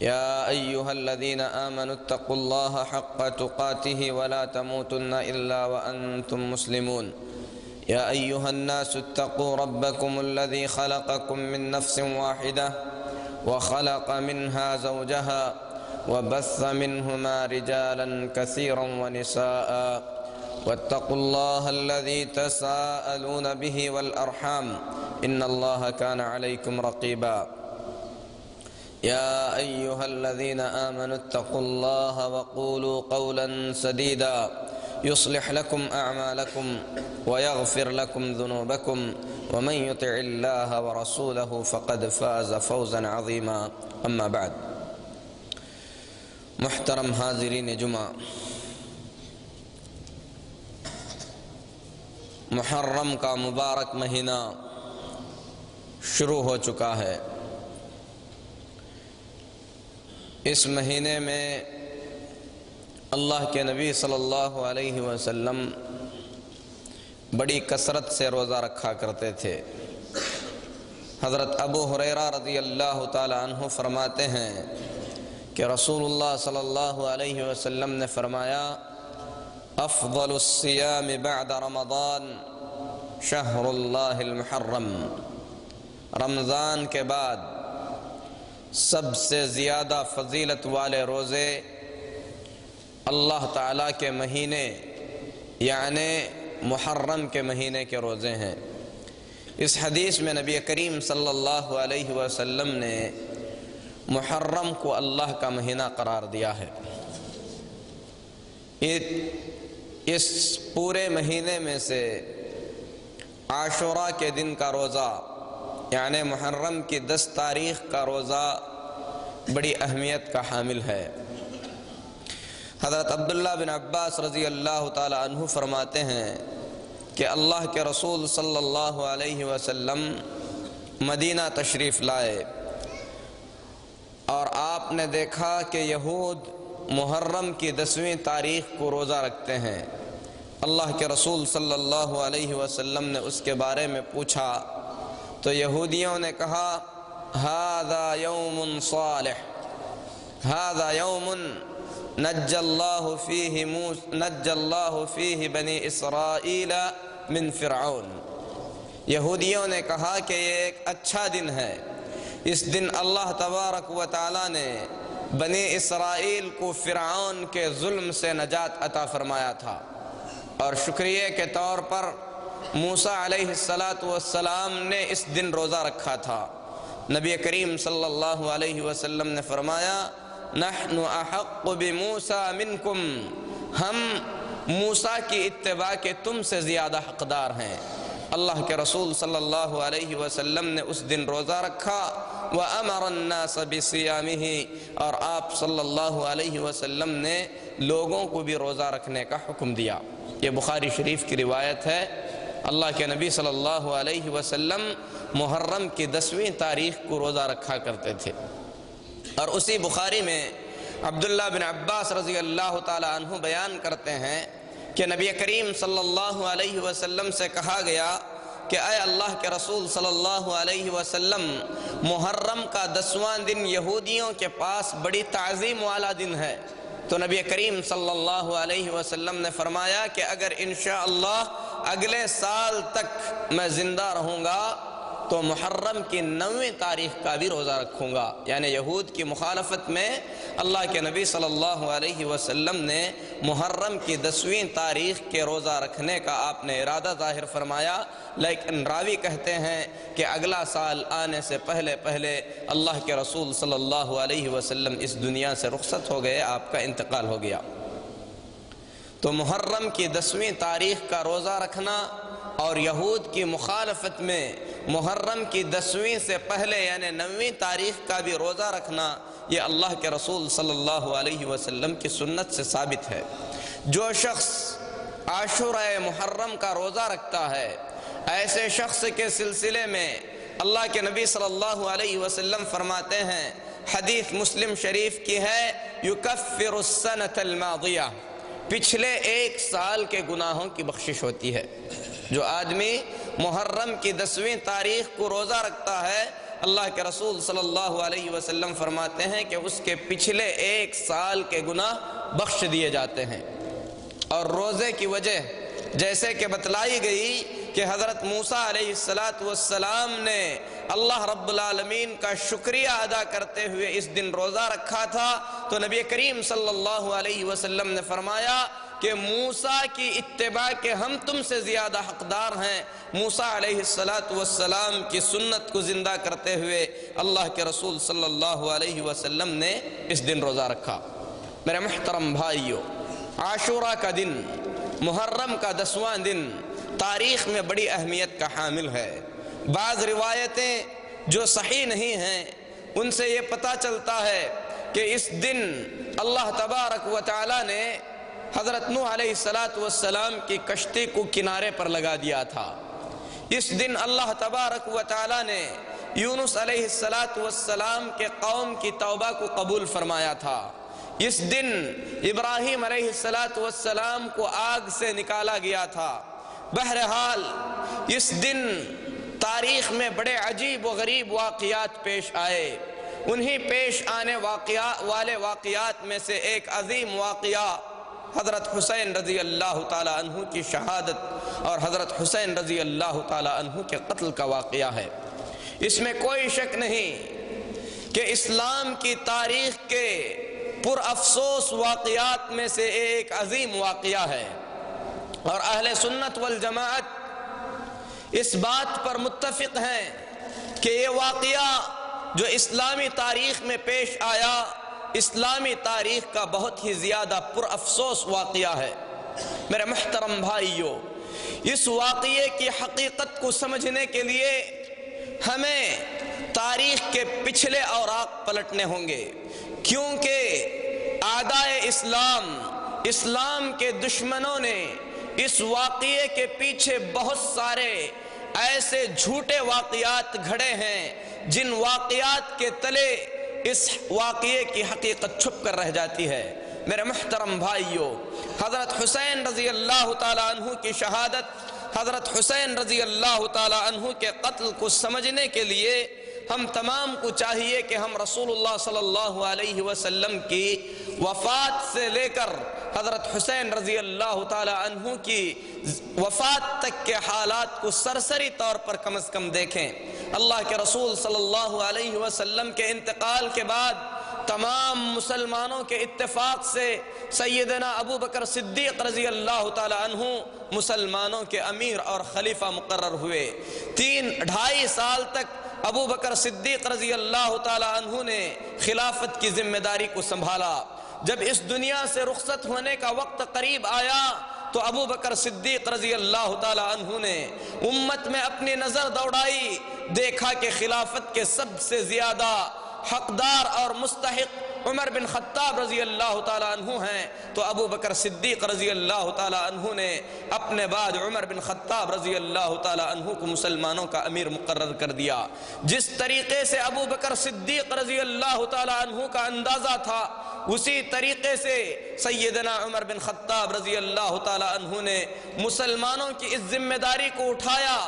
يا أيها الذين آمنوا اتقوا الله حق تقاته ولا تموتن إلا وأنتم مسلمون. يا أيها الناس اتقوا ربكم الذي خلقكم من نفس واحدة وخلق منها زوجها وبث منهما رجالا كثيرا ونساء واتقوا الله الذي تساءلون به والأرحام إن الله كان عليكم رقيبا. يا أيها الذين آمنوا اتقوا الله وقولوا قولا سديدا يصلح لكم أعمالكم ويغفر لكم ذنوبكم ومن يطع الله ورسوله فقد فاز فوزا عظيما. أما بعد، محترم حاضرین جمعہ، محرم کا مبارک مہینہ شروع ہو چکا ہے۔ اس مہینے میں اللہ کے نبی صلی اللہ علیہ وسلم بڑی کثرت سے روزہ رکھا کرتے تھے۔ حضرت ابو ہریرہ رضی اللہ تعالی عنہ فرماتے ہیں کہ رسول اللہ صلی اللہ علیہ وسلم نے فرمایا، افضل الصیام بعد رمضان شہر اللہ المحرم، رمضان کے بعد سب سے زیادہ فضیلت والے روزے اللہ تعالیٰ کے مہینے یعنی محرم کے مہینے کے روزے ہیں۔ اس حدیث میں نبی کریم صلی اللہ علیہ وسلم نے محرم کو اللہ کا مہینہ قرار دیا ہے۔ اس پورے مہینے میں سے عاشوراء کے دن کا روزہ یعنی محرم کی 10 تاریخ کا روزہ بڑی اہمیت کا حامل ہے۔ حضرت عبداللہ بن عباس رضی اللہ تعالی عنہ فرماتے ہیں کہ اللہ کے رسول صلی اللہ علیہ وسلم مدینہ تشریف لائے اور آپ نے دیکھا کہ یہود محرم کی 10ویں تاریخ کو روزہ رکھتے ہیں۔ اللہ کے رسول صلی اللہ علیہ وسلم نے اس کے بارے میں پوچھا تو یہودیوں نے کہا، هذا يوم صالح، هذا يوم نجى الله فيه بني اسرائیل من فرعون۔ یہودیوں نے کہا کہ یہ ایک اچھا دن ہے، اس دن اللہ تبارک و تعالی نے بنی اسرائیل کو فرعون کے ظلم سے نجات عطا فرمایا تھا، اور شکریہ کے طور پر موسیٰ علیہ السلام نے اس دن روزہ رکھا تھا۔ نبی کریم صلی اللہ علیہ وسلم نے فرمایا، نحن احق بموسیٰ منکم، ہم موسیٰ کی اتباع کے تم سے زیادہ حقدار ہیں۔ اللہ کے رسول صلی اللہ علیہ وسلم نے اس دن روزہ رکھا، وَأَمَرَ النَّاسَ بِصِيَامِهِ، اور آپ صلی اللہ علیہ وسلم نے لوگوں کو بھی روزہ رکھنے کا حکم دیا۔ یہ بخاری شریف کی روایت ہے۔ اللہ کے نبی صلی اللہ علیہ وسلم محرم کی 10ویں تاریخ کو روزہ رکھا کرتے تھے۔ اور اسی بخاری میں عبداللہ بن عباس رضی اللہ تعالی عنہ بیان کرتے ہیں کہ نبی کریم صلی اللہ علیہ وسلم سے کہا گیا کہ اے اللہ کے رسول صلی اللہ علیہ وسلم، محرم کا 10واں دن یہودیوں کے پاس بڑی تعظیم والا دن ہے۔ تو نبی کریم صلی اللہ علیہ وسلم نے فرمایا کہ اگر انشاءاللہ اگلے سال تک میں زندہ رہوں گا تو محرم کی 9ویں تاریخ کا بھی روزہ رکھوں گا۔ یعنی یہود کی مخالفت میں اللہ کے نبی صلی اللہ علیہ وسلم نے محرم کی 10ویں تاریخ کے روزہ رکھنے کا آپ نے ارادہ ظاہر فرمایا، لیکن راوی کہتے ہیں کہ اگلا سال آنے سے پہلے اللہ کے رسول صلی اللہ علیہ وسلم اس دنیا سے رخصت ہو گئے، آپ کا انتقال ہو گیا۔ تو محرم کی 10ویں تاریخ کا روزہ رکھنا اور یہود کی مخالفت میں محرم کی 10ویں سے پہلے یعنی 9ویں تاریخ کا بھی روزہ رکھنا، یہ اللہ کے رسول صلی اللہ علیہ وسلم کی سنت سے ثابت ہے۔ جو شخص عاشورۂ محرم کا روزہ رکھتا ہے، ایسے شخص کے سلسلے میں اللہ کے نبی صلی اللہ علیہ وسلم فرماتے ہیں، حدیث مسلم شریف کی ہے، یکفر السنۃ الماضیہ، پچھلے 1 سال کے گناہوں کی بخشش ہوتی ہے۔ جو آدمی محرم کی 10ویں تاریخ کو روزہ رکھتا ہے، اللہ کے رسول صلی اللہ علیہ وسلم فرماتے ہیں کہ اس کے پچھلے 1 سال کے گناہ بخش دیے جاتے ہیں۔ اور روزے کی وجہ جیسے کہ بتلائی گئی کہ حضرت موسیٰ علیہ السلام نے اللہ رب العالمین کا شکریہ ادا کرتے ہوئے اس دن روزہ رکھا تھا، تو نبی کریم صلی اللہ علیہ وسلم نے فرمایا کہ موسیٰ کی اتباع کے ہم تم سے زیادہ حقدار ہیں۔ موسیٰ علیہ السلام کی سنت کو زندہ کرتے ہوئے اللہ کے رسول صلی اللہ علیہ وسلم نے اس دن روزہ رکھا۔ میرے محترم بھائیو، عاشوراء کا دن، محرم کا 10واں دن تاریخ میں بڑی اہمیت کا حامل ہے۔ بعض روایتیں جو صحیح نہیں ہیں ان سے یہ پتہ چلتا ہے کہ اس دن اللہ تبارک و تعالی نے حضرت نوح علیہ السلام کی کشتی کو کنارے پر لگا دیا تھا۔ اس دن اللہ تبارک و تعالی نے یونس علیہ السلام کے قوم کی توبہ کو قبول فرمایا تھا۔ اس دن ابراہیم علیہ السلام کو آگ سے نکالا گیا تھا۔ بہرحال اس دن تاریخ میں بڑے عجیب و غریب واقعات پیش آئے۔ انہی پیش آنے والے واقعات میں سے ایک عظیم واقعہ حضرت حسین رضی اللہ تعالی عنہ کی شہادت اور حضرت حسین رضی اللہ تعالی عنہ کے قتل کا واقعہ ہے۔ اس میں کوئی شک نہیں کہ اسلام کی تاریخ کے پر افسوس واقعات میں سے ایک عظیم واقعہ ہے، اور اہل سنت والجماعت اس بات پر متفق ہیں کہ یہ واقعہ جو اسلامی تاریخ میں پیش آیا، اسلامی تاریخ کا بہت ہی زیادہ پر افسوس واقعہ ہے۔ میرے محترم بھائیو، اس واقعے کی حقیقت کو سمجھنے کے لیے ہمیں تاریخ کے پچھلے اوراق پلٹنے ہوں گے، کیونکہ اعدائے اسلام کے دشمنوں نے اس واقعے کے پیچھے بہت سارے ایسے جھوٹے واقعات گھڑے ہیں جن واقعات کے تلے اس واقعے کی حقیقت چھپ کر رہ جاتی ہے۔ میرے محترم بھائیو، حضرت حسین رضی اللہ تعالی عنہ کی شہادت، حضرت حسین رضی اللہ تعالی عنہ کے قتل کو سمجھنے کے لیے ہم تمام کو چاہیے کہ ہم رسول اللہ صلی اللہ علیہ وسلم کی وفات سے لے کر حضرت حسین رضی اللہ تعالی عنہ کی وفات تک کے حالات کو سرسری طور پر کم از کم دیکھیں۔ اللہ کے رسول صلی اللہ علیہ وسلم کے انتقال کے بعد تمام مسلمانوں کے اتفاق سے سیدنا ابو بکر صدیق رضی اللہ تعالی عنہ مسلمانوں کے امیر اور خلیفہ مقرر ہوئے۔ 2.5 سال تک ابو بکر صدیق رضی اللہ تعالی عنہ نے خلافت کی ذمہ داری کو سنبھالا۔ جب اس دنیا سے رخصت ہونے کا وقت قریب آیا تو ابو بکر صدیق رضی اللہ تعالی عنہ نے امت میں اپنی نظر دوڑائی، دیکھا کہ خلافت کے سب سے زیادہ حقدار اور مستحق عمر بن خطاب رضی اللہ تعالی عنہ ہیں، تو ابو بکر صدیق رضی اللہ تعالی عنہ نے اپنے بعد عمر بن خطاب رضی اللہ تعالی عنہ کو مسلمانوں کا امیر مقرر کر دیا۔ جس طریقے سے ابو بکر صدیق رضی اللہ تعالی عنہ کا اندازہ تھا، اسی طریقے سے سیدنا عمر بن خطاب رضی اللہ تعالی عنہ نے مسلمانوں کی اس ذمہ داری کو اٹھایا۔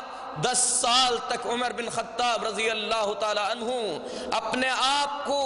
10 سال تک عمر بن خطاب رضی اللہ تعالی عنہ اپنے آپ کو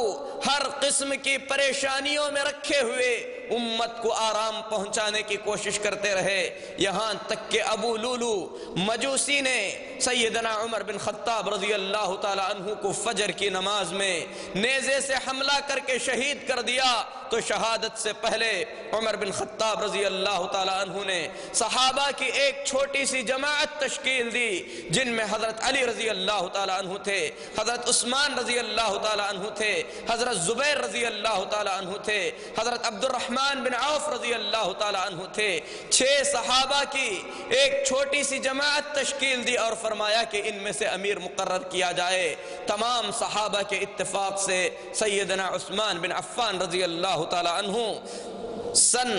ہر قسم کی پریشانیوں میں رکھے ہوئے امت کو آرام پہنچانے کی کوشش کرتے رہے، یہاں تک کہ ابو لولو مجوسی نے سیدنا عمر بن خطاب رضی اللہ تعالی عنہ کو فجر کی نماز میں نیزے سے حملہ کر کے شہید کر دیا۔ تو شہادت سے پہلے عمر بن خطاب رضی اللہ تعالی عنہ نے صحابہ کی ایک چھوٹی سی جماعت تشکیل دی، جن میں حضرت علی رضی اللہ تعالی عنہ تھے، حضرت عثمان رضی اللہ تعالی عنہ تھے، حضرت زبیر رضی اللہ تعالی عنہ تھے، حضرت عبد الرحمن بن عوف رضی اللہ تعالی عنہ تھے۔ 6 صحابہ کی ایک چھوٹی سی جماعت تشکیل دی اور فرمایا کہ ان میں سے امیر مقرر کیا جائے۔ تمام صحابہ کے اتفاق سے سیدنا عثمان بن عفان رضی اللہ تعالی عنہ سن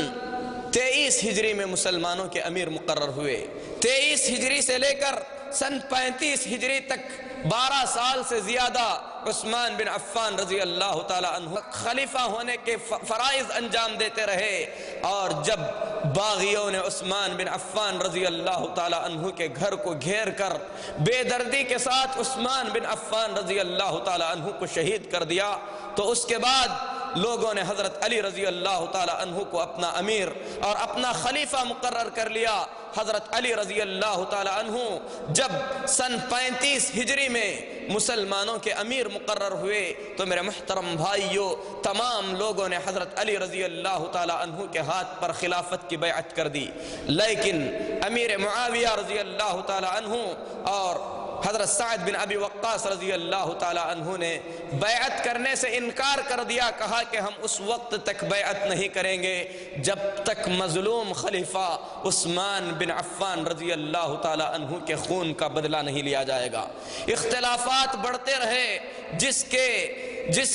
23 ہجری میں مسلمانوں کے امیر مقرر ہوئے۔ 23 ہجری سے لے کر سن 35 ہجری تک 12 سال سے زیادہ عثمان بن عفان رضی اللہ تعالی عنہ خلیفہ ہونے کے فرائض انجام دیتے رہے، اور جب باغیوں نے عثمان بن عفان رضی اللہ تعالی عنہ کے گھر کو گھیر کر بے دردی کے ساتھ عثمان بن عفان رضی اللہ تعالی عنہ کو شہید کر دیا، تو اس کے بعد لوگوں نے حضرت علی رضی اللہ تعالی عنہ کو اپنا امیر اور اپنا خلیفہ مقرر کر لیا۔ حضرت علی رضی اللہ تعالی عنہ جب سن 35 ہجری میں مسلمانوں کے امیر مقرر ہوئے تو میرے محترم بھائیوں، تمام لوگوں نے حضرت علی رضی اللہ تعالی عنہ کے ہاتھ پر خلافت کی بیعت کر دی، لیکن امیر معاویہ رضی اللہ تعالی عنہ اور حضرت سعد بن ابی وقاص رضی اللہ تعالی عنہ نے بیعت کرنے سے انکار کر دیا، کہا کہ ہم اس وقت تک بیعت نہیں کریں گے جب تک مظلوم خلیفہ عثمان بن عفان رضی اللہ تعالی عنہ کے خون کا بدلہ نہیں لیا جائے گا۔ اختلافات بڑھتے رہے، جس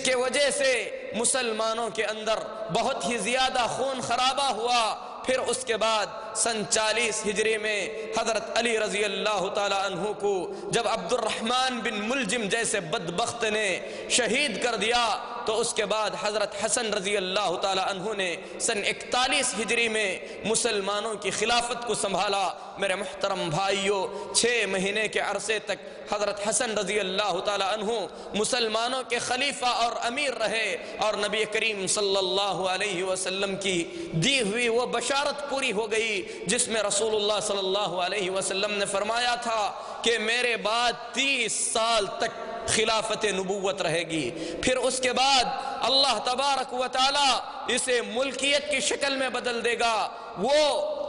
کے وجہ سے مسلمانوں کے اندر بہت ہی زیادہ خون خرابہ ہوا۔ پھر اس کے بعد سن 40 ہجری میں حضرت علی رضی اللہ تعالی عنہ کو جب عبد الرحمن بن ملجم جیسے بدبخت نے شہید کر دیا تو اس کے بعد حضرت حسن رضی اللہ تعالی عنہ نے سن 41 ہجری میں مسلمانوں کی خلافت کو سنبھالا۔ میرے محترم بھائیوں، 6 مہینے کے عرصے تک حضرت حسن رضی اللہ تعالی عنہ مسلمانوں کے خلیفہ اور امیر رہے، اور نبی کریم صلی اللہ علیہ وسلم کی دی ہوئی وہ بشارت پوری ہو گئی جس میں رسول اللہ صلی اللہ علیہ وسلم نے فرمایا تھا کہ میرے بعد 30 سال تک خلافت نبوت رہے گی، پھر اس کے بعد اللہ تبارک و تعالی اسے ملکیت کی شکل میں بدل دے گا، وہ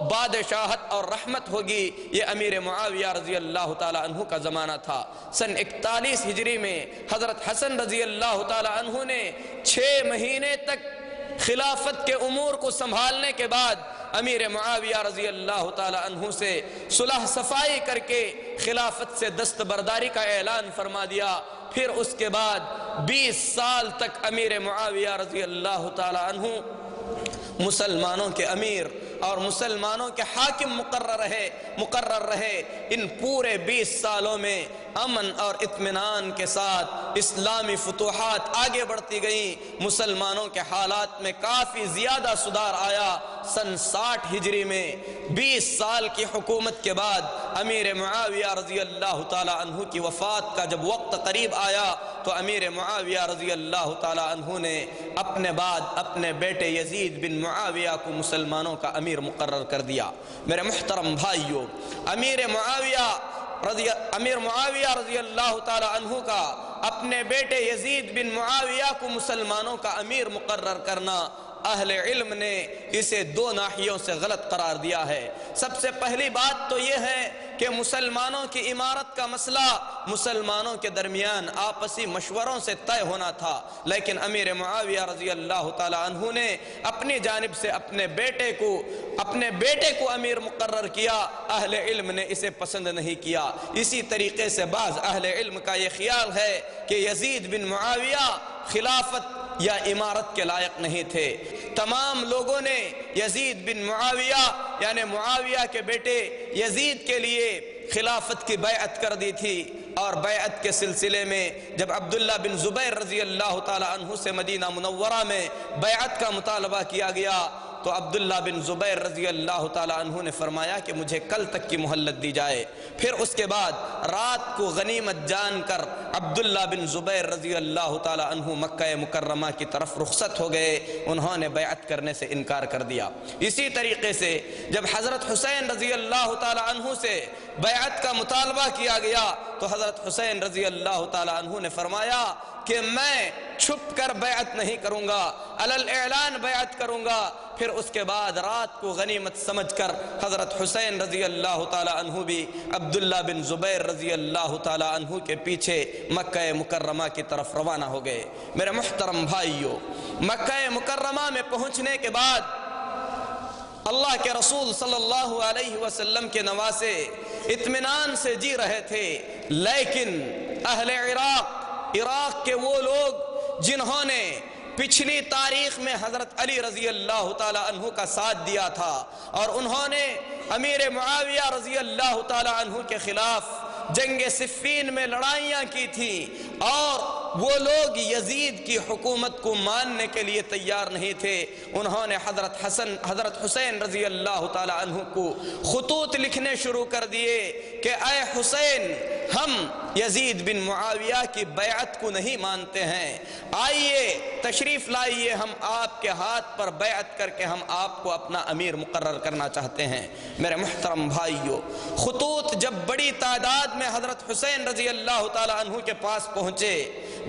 بادشاہت اور رحمت ہوگی۔ یہ امیر معاویہ رضی اللہ تعالی عنہ کا زمانہ تھا۔ سن 41 ہجری میں حضرت حسن رضی اللہ تعالی عنہ نے 6 مہینے تک خلافت کے امور کو سنبھالنے کے بعد امیر معاویہ رضی اللہ تعالی عنہ سے صلح صفائی کر کے خلافت سے دستبرداری کا اعلان فرما دیا۔ پھر اس کے بعد 20 سال تک امیر معاویہ رضی اللہ تعالی عنہ مسلمانوں کے امیر اور مسلمانوں کے حاکم مقرر رہے۔ ان پورے 20 سالوں میں امن اور اطمینان کے ساتھ اسلامی فتوحات آگے بڑھتی گئیں، مسلمانوں کے حالات میں کافی زیادہ سدھار آیا۔ سن 60 ہجری میں 20 سال کی حکومت کے بعد امیر معاویہ رضی اللہ تعالی عنہ کی وفات کا جب وقت قریب آیا تو امیر معاویہ رضی اللہ تعالی عنہ نے اپنے بعد اپنے بیٹے یزید بن معاویہ کو مسلمانوں کا امیر مقرر کر دیا۔ میرے محترم بھائیوں، امیر معاویہ رضی اللہ تعالی عنہ کا اپنے بیٹے یزید بن معاویہ کو مسلمانوں کا امیر مقرر کرنا، اہل علم نے اسے 2 ناحیوں سے غلط قرار دیا ہے۔ سب سے پہلی بات تو یہ ہے کہ مسلمانوں کی امارت کا مسئلہ مسلمانوں کے درمیان آپسی مشوروں سے طے ہونا تھا، لیکن امیر معاویہ رضی اللہ تعالی عنہ نے اپنی جانب سے اپنے بیٹے کو امیر مقرر کیا۔ اہل علم نے اسے پسند نہیں کیا۔ اسی طریقے سے بعض اہل علم کا یہ خیال ہے کہ یزید بن معاویہ خلافت یا امارت کے لائق نہیں تھے۔ تمام لوگوں نے یزید بن معاویہ یعنی معاویہ کے بیٹے یزید کے لیے خلافت کی بیعت کر دی تھی، اور بیعت کے سلسلے میں جب عبداللہ بن زبیر رضی اللہ تعالی عنہ سے مدینہ منورہ میں بیعت کا مطالبہ کیا گیا تو عبداللہ بن زبیر رضی اللہ تعالی عنہ نے فرمایا کہ مجھے کل تک کی مہلت دی جائے۔ پھر اس کے بعد رات کو غنیمت جان کر عبداللہ بن زبیر رضی اللہ تعالی عنہ مکہ مکرمہ کی طرف رخصت ہو گئے، انہوں نے بیعت کرنے سے انکار کر دیا۔ اسی طریقے سے جب حضرت حسین رضی اللہ تعالی عنہ سے بیعت کا مطالبہ کیا گیا تو حضرت حسین رضی اللہ تعالی عنہ نے فرمایا کہ میں چھپ کر بیعت نہیں کروں گا، علی اعلان بیعت کروں گا۔ پھر اس کے بعد رات کو غنیمت سمجھ کر حضرت حسین رضی اللہ تعالی عنہ بھی عبداللہ بن زبیر رضی اللہ تعالی عنہ کے پیچھے مکہ مکرمہ کی طرف روانہ ہو گئے۔ میرے محترم بھائیوں، مکہ مکرمہ میں پہنچنے کے بعد اللہ کے رسول صلی اللہ علیہ وسلم کے نواسے اطمینان سے جی رہے تھے، لیکن اہل عراق کے وہ لوگ جنہوں نے پچھلی تاریخ میں حضرت علی رضی اللہ تعالی عنہ کا ساتھ دیا تھا اور انہوں نے امیر معاویہ رضی اللہ تعالی عنہ کے خلاف جنگ صفین میں لڑائیاں کی تھیں اور وہ لوگ یزید کی حکومت کو ماننے کے لیے تیار نہیں تھے۔ انہوں نے حضرت حسین رضی اللہ تعالی عنہ کو خطوط لکھنے شروع کر دیے کہ اے حسین، ہم یزید بن معاویہ کی بیعت کو نہیں مانتے ہیں، آئیے تشریف لائیے، ہم آپ کے ہاتھ پر بیعت کر کے ہم آپ کو اپنا امیر مقرر کرنا چاہتے ہیں۔ میرے محترم بھائیو، خطوط جب بڑی تعداد میں حضرت حسین رضی اللہ تعالی عنہ کے پاس پہنچے،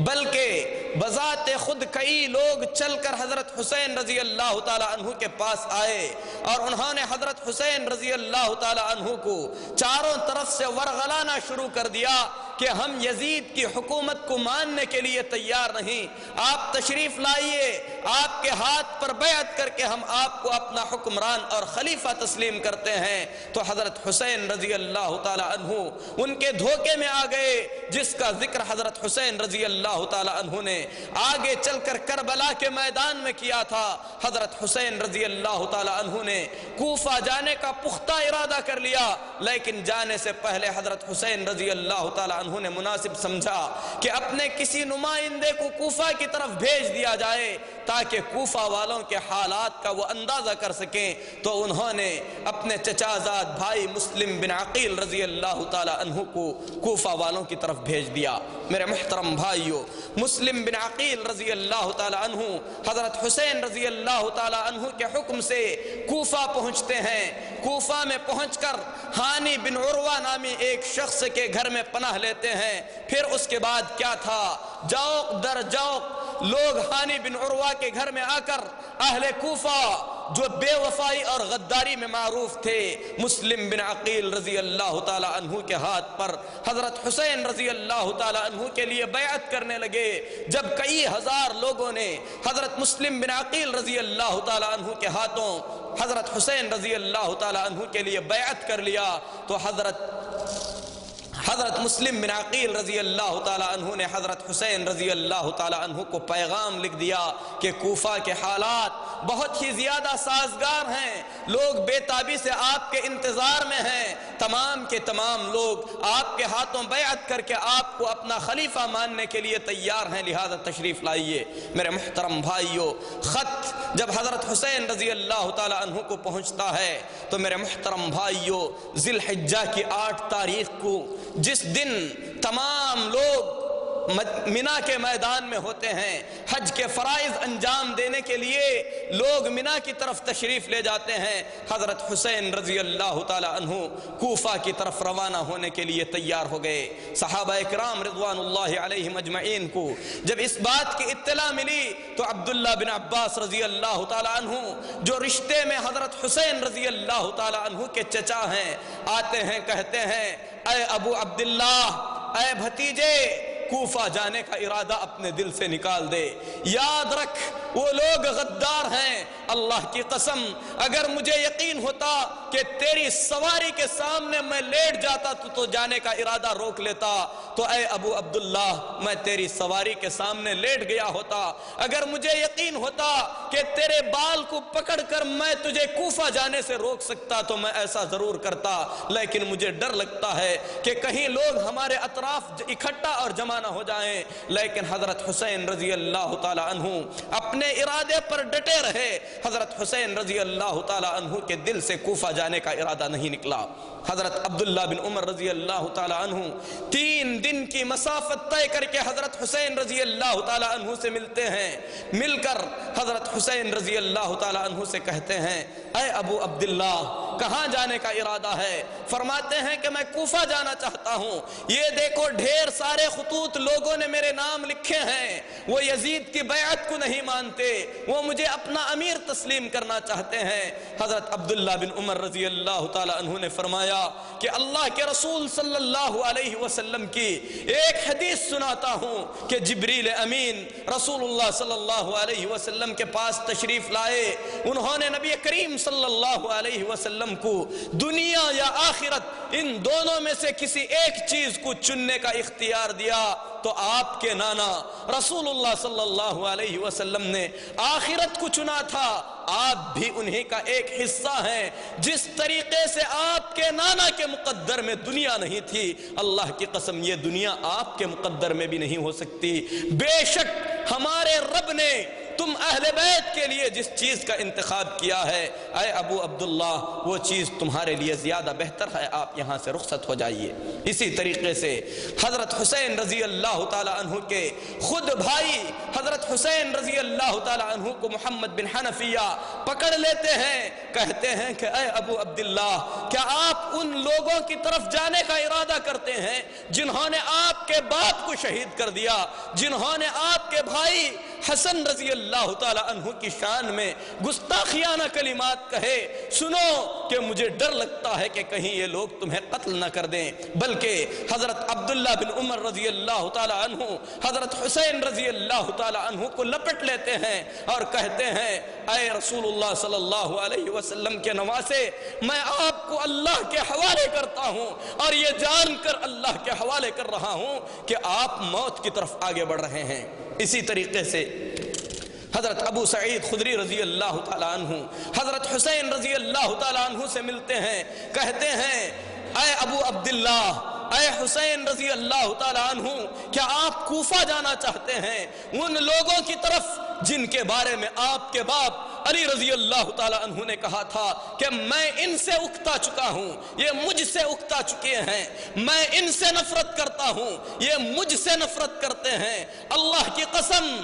بلکہ بذات خود کئی لوگ چل کر حضرت حسین رضی اللہ تعالی عنہ کے پاس آئے اور انہوں نے حضرت حسین رضی اللہ تعالی عنہ کو چاروں طرف سے ورغلانا شروع کر دیا کہ ہم یزید کی حکومت کو ماننے کے لیے تیار نہیں، آپ تشریف لائیے، آپ کے ہاتھ پر بیعت کر کے ہم آپ کو اپنا حکمران اور خلیفہ تسلیم کرتے ہیں۔ تو حضرت حسین رضی اللہ تعالی عنہ ان کے دھوکے میں آ گئے، جس کا ذکر حضرت حسین رضی اللہ تعالی عنہ نے آگے چل کر کربلا کے میدان میں کیا تھا۔ حضرت حسین رضی اللہ تعالی عنہ نے کوفہ جانے کا پختہ ارادہ کر لیا، لیکن جانے سے پہلے حضرت حسین رضی اللہ تعالی عنہ نے مناسب سمجھا کہ اپنے کسی نمائندے کو کوفہ کی طرف بھیج دیا جائے تاکہ کوفہ والوں کے حالات کا وہ اندازہ کر سکیں۔ تو انہوں نے اپنے چچا زاد بھائی مسلم بن عقیل رضی اللہ تعالی عنہ کو کوفہ والوں کی طرف بھیج دیا۔ میرے محترم بھائیو، مسلم بن عقیل رضی اللہ تعالی عنہ حضرت حسین رضی اللہ تعالی عنہ کے حکم سے کوفہ پہنچتے ہیں۔ کوفہ میں پہنچ کر ہانی بن عروہ نامی ایک شخص کے گھر میں پناہ لیتے ہیں۔ پھر اس کے بعد کیا تھا، جوق در جوق لوگ ہانی بن عروہ کے گھر میں آ کر اہل کوفہ جو بے وفائی اور غداری میں معروف تھے، مسلم بن عقیل رضی اللہ تعالی عنہ کے ہاتھ پر حضرت حسین رضی اللہ تعالی عنہ کے لیے بیعت کرنے لگے۔ جب کئی ہزار لوگوں نے حضرت مسلم بن عقیل رضی اللہ تعالی عنہ کے ہاتھوں حضرت حسین رضی اللہ تعالی عنہ کے لیے بیعت کر لیا، تو حضرت مسلم بن عقیل رضی اللہ تعالی عنہ نے حضرت حسین رضی اللہ تعالی عنہ کو پیغام لکھ دیا کہ کوفہ کے حالات بہت ہی زیادہ سازگار ہیں، لوگ بے تابی سے آپ کے انتظار میں ہیں، تمام کے تمام لوگ آپ کے ہاتھوں بیعت کر کے آپ کو اپنا خلیفہ ماننے کے لیے تیار ہیں، لہذا تشریف لائیے۔ میرے محترم بھائیو، خط جب حضرت حسین رضی اللہ تعالی عنہ کو پہنچتا ہے تو میرے محترم بھائیو، ذی الحجہ کی 8 تاریخ کو، جس دن تمام لوگ منی کے میدان میں ہوتے ہیں، حج کے فرائض انجام دینے کے لیے لوگ منی کی طرف تشریف لے جاتے ہیں، حضرت حسین رضی اللہ تعالی عنہ کوفہ کی طرف روانہ ہونے کے لیے تیار ہو گئے۔ صحابہ اکرام رضوان اللہ علیہم اجمعین کو جب اس بات کی اطلاع ملی تو عبداللہ بن عباس رضی اللہ تعالی عنہ جو رشتے میں حضرت حسین رضی اللہ تعالی عنہ کے چچا ہیں، آتے ہیں، کہتے ہیں اے ابو عبداللہ، اے بھتیجے، کوفہ جانے کا ارادہ اپنے دل سے نکال دے، یاد رکھ وہ لوگ غدار ہیں، اللہ کی قسم اگر مجھے یقین ہوتا کہ تیری سواری کے سامنے میں لیٹ جاتا تو جانے کا ارادہ روک لیتا، تو اے ابو عبداللہ میں تیری سواری کے سامنے لیٹ گیا ہوتا، اگر مجھے یقین ہوتا کہ تیرے بال کو پکڑ کر میں تجھے کوفہ جانے سے روک سکتا تو میں ایسا ضرور کرتا، لیکن مجھے ڈر لگتا ہے کہ کہیں لوگ ہمارے اطراف اکٹھا اور جمع نہ ہو جائیں۔ لیکن حضرت حسین رضی اللہ تعالی عنہ اپنے ارادے پر ڈٹے رہے، حضرت حسین رضی اللہ تعالی عنہ کے دل سے کوفہ جانے کا ارادہ نہیں نکلا۔ حضرت عبداللہ بن عمر رضی اللہ تعالی عنہ 3 دن کی مسافت طے کر کے حضرت حسین رضی اللہ تعالی عنہ سے ملتے ہیں، مل کر حضرت حسین رضی اللہ تعالی عنہ سے کہتے ہیں اے ابو عبداللہ کہاں جانے کا ارادہ ہے؟ فرماتے ہیں کہ میں کوفہ جانا چاہتا ہوں، یہ دیکھو ڈھیر سارے خطوط لوگوں نے میرے نام لکھے ہیں، وہ یزید کی بیعت کو نہیں مانتے، وہ مجھے اپنا امیر تسلیم کرنا چاہتے ہیں۔ حضرت عبداللہ بن عمر رضی اللہ تعالی عنہ نے فرمایا کہ اللہ کے رسول صلی اللہ علیہ وسلم کی ایک حدیث سناتا ہوں کہ جبریل امین رسول اللہ صلی اللہ علیہ وسلم کے پاس تشریف لائے، انہوں نے نبی کریم صلی اللہ علیہ وسلم وسلم کو دنیا یا آخرت ان دونوں میں سے کسی ایک چیز کو چننے کا اختیار دیا تو آپ کے نانا رسول اللہ صلی اللہ علیہ وسلم نے آخرت کو چنا تھا. آپ بھی انہی کا ایک حصہ ہیں. جس طریقے سے آپ کے نانا کے مقدر میں دنیا نہیں تھی، اللہ کی قسم یہ دنیا آپ کے مقدر میں بھی نہیں ہو سکتی. بے شک ہمارے رب نے تم اہل بیت کے لیے جس چیز کا انتخاب کیا ہے، اے ابو عبداللہ، وہ چیز تمہارے لیے زیادہ بہتر ہے، آپ یہاں سے رخصت ہو جائیے. اسی طریقے سے حضرت حسین رضی اللہ تعالی عنہ کے خود بھائی حضرت حسین رضی اللہ تعالی عنہ کو محمد بن حنفیہ پکڑ لیتے ہیں، کہتے ہیں کہ اے ابو عبداللہ، کیا آپ ان لوگوں کی طرف جانے کا ارادہ کرتے ہیں جنہوں نے آپ کے باپ کو شہید کر دیا، جنہوں نے آپ کے بھائی حسن رضی اللہ تعالی عنہ کی شان میں گستاخیانہ کلمات کہے؟ سنو کہ مجھے ڈر لگتا ہے کہ کہیں یہ لوگ تمہیں قتل نہ کر دیں. بلکہ حضرت عبداللہ بن عمر رضی اللہ تعالی عنہ حضرت حسین رضی اللہ تعالی عنہ کو لپٹ لیتے ہیں اور کہتے ہیں، اے رسول اللہ صلی اللہ علیہ وسلم کے نواسے، میں آپ کو اللہ کے حوالے کرتا ہوں اور یہ جان کر اللہ کے حوالے کر رہا ہوں کہ آپ موت کی طرف آگے بڑھ رہے ہیں. اسی طریقے سے حضرت ابو سعید خدری رضی اللہ تعالی عنہ حضرت حسین رضی اللہ تعالی عنہ سے ملتے ہیں، کہتے ہیں، اے ابو عبداللہ، اے حسین رضی اللہ تعالی عنہ، کیا آپ کوفہ جانا چاہتے ہیں؟ ان لوگوں کی طرف جن کے بارے میں آپ کے باپ علی رضی اللہ تعالی عنہ نے کہا تھا کہ میں ان سے اکتا چکا ہوں، یہ مجھ سے اکتا چکے ہیں، میں ان سے نفرت کرتا ہوں، یہ مجھ سے نفرت کرتے ہیں. اللہ کی قسم